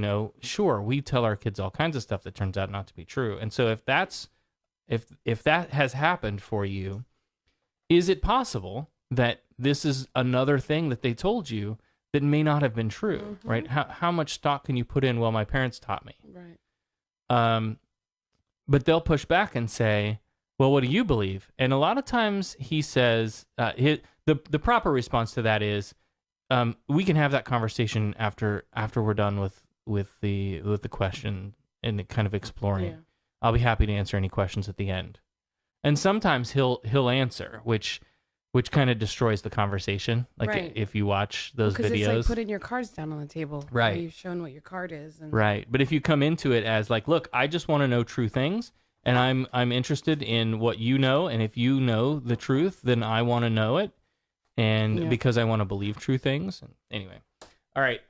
sure, we tell our kids all kinds of stuff that turns out not to be true. And so if that has happened for you, is it possible that this is another thing that they told you that may not have been true? Mm-hmm. Right? How much stock can you put in? Well, my parents taught me. Right. But they'll push back and say, well, what do you believe? And a lot of times he says, the proper response to that is, we can have that conversation after we're done with the question and kind of exploring. Yeah. I'll be happy to answer any questions at the end. And sometimes he'll answer, which kind of destroys the conversation. Like right. if you watch those videos, because it's like putting your cards down on the table. Right. You've shown what your card is. And... Right. But if you come into it as like, look, I just want to know true things, and I'm interested in what you know, and if you know the truth, then I want to know it, and because I want to believe true things. Anyway. All right.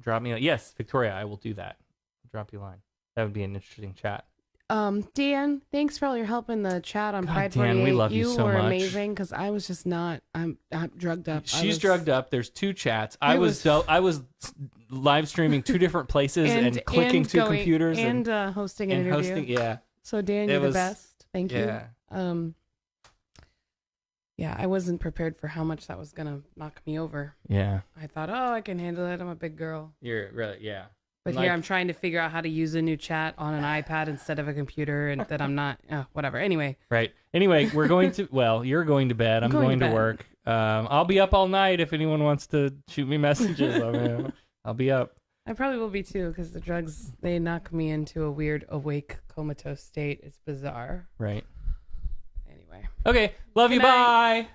Drop me. Yes, Victoria, I will do that. Drop you a line. That would be an interesting chat. Dan, thanks for all your help in the chat on God, Pride Dan, 48. we love you so were much. amazing because I was just not. I'm drugged up. She's drugged up. There's two chats. I was live streaming two different places and clicking two computers and hosting an interview. Yeah. So Dan, you're the best. Thank you. Yeah, I wasn't prepared for how much that was gonna knock me over. Yeah. I thought, I can handle it. I'm a big girl. You're really, yeah. But here I'm trying to figure out how to use a new chat on an iPad instead of a computer, and that I'm not, whatever. Anyway. Right. Anyway, we're going to, you're going to bed. I'm going to work. I'll be up all night if anyone wants to shoot me messages. I'll be up. I probably will be too, because the drugs, they knock me into a weird awake comatose state. It's bizarre. Right. Anyway. Okay. Love you. Bye.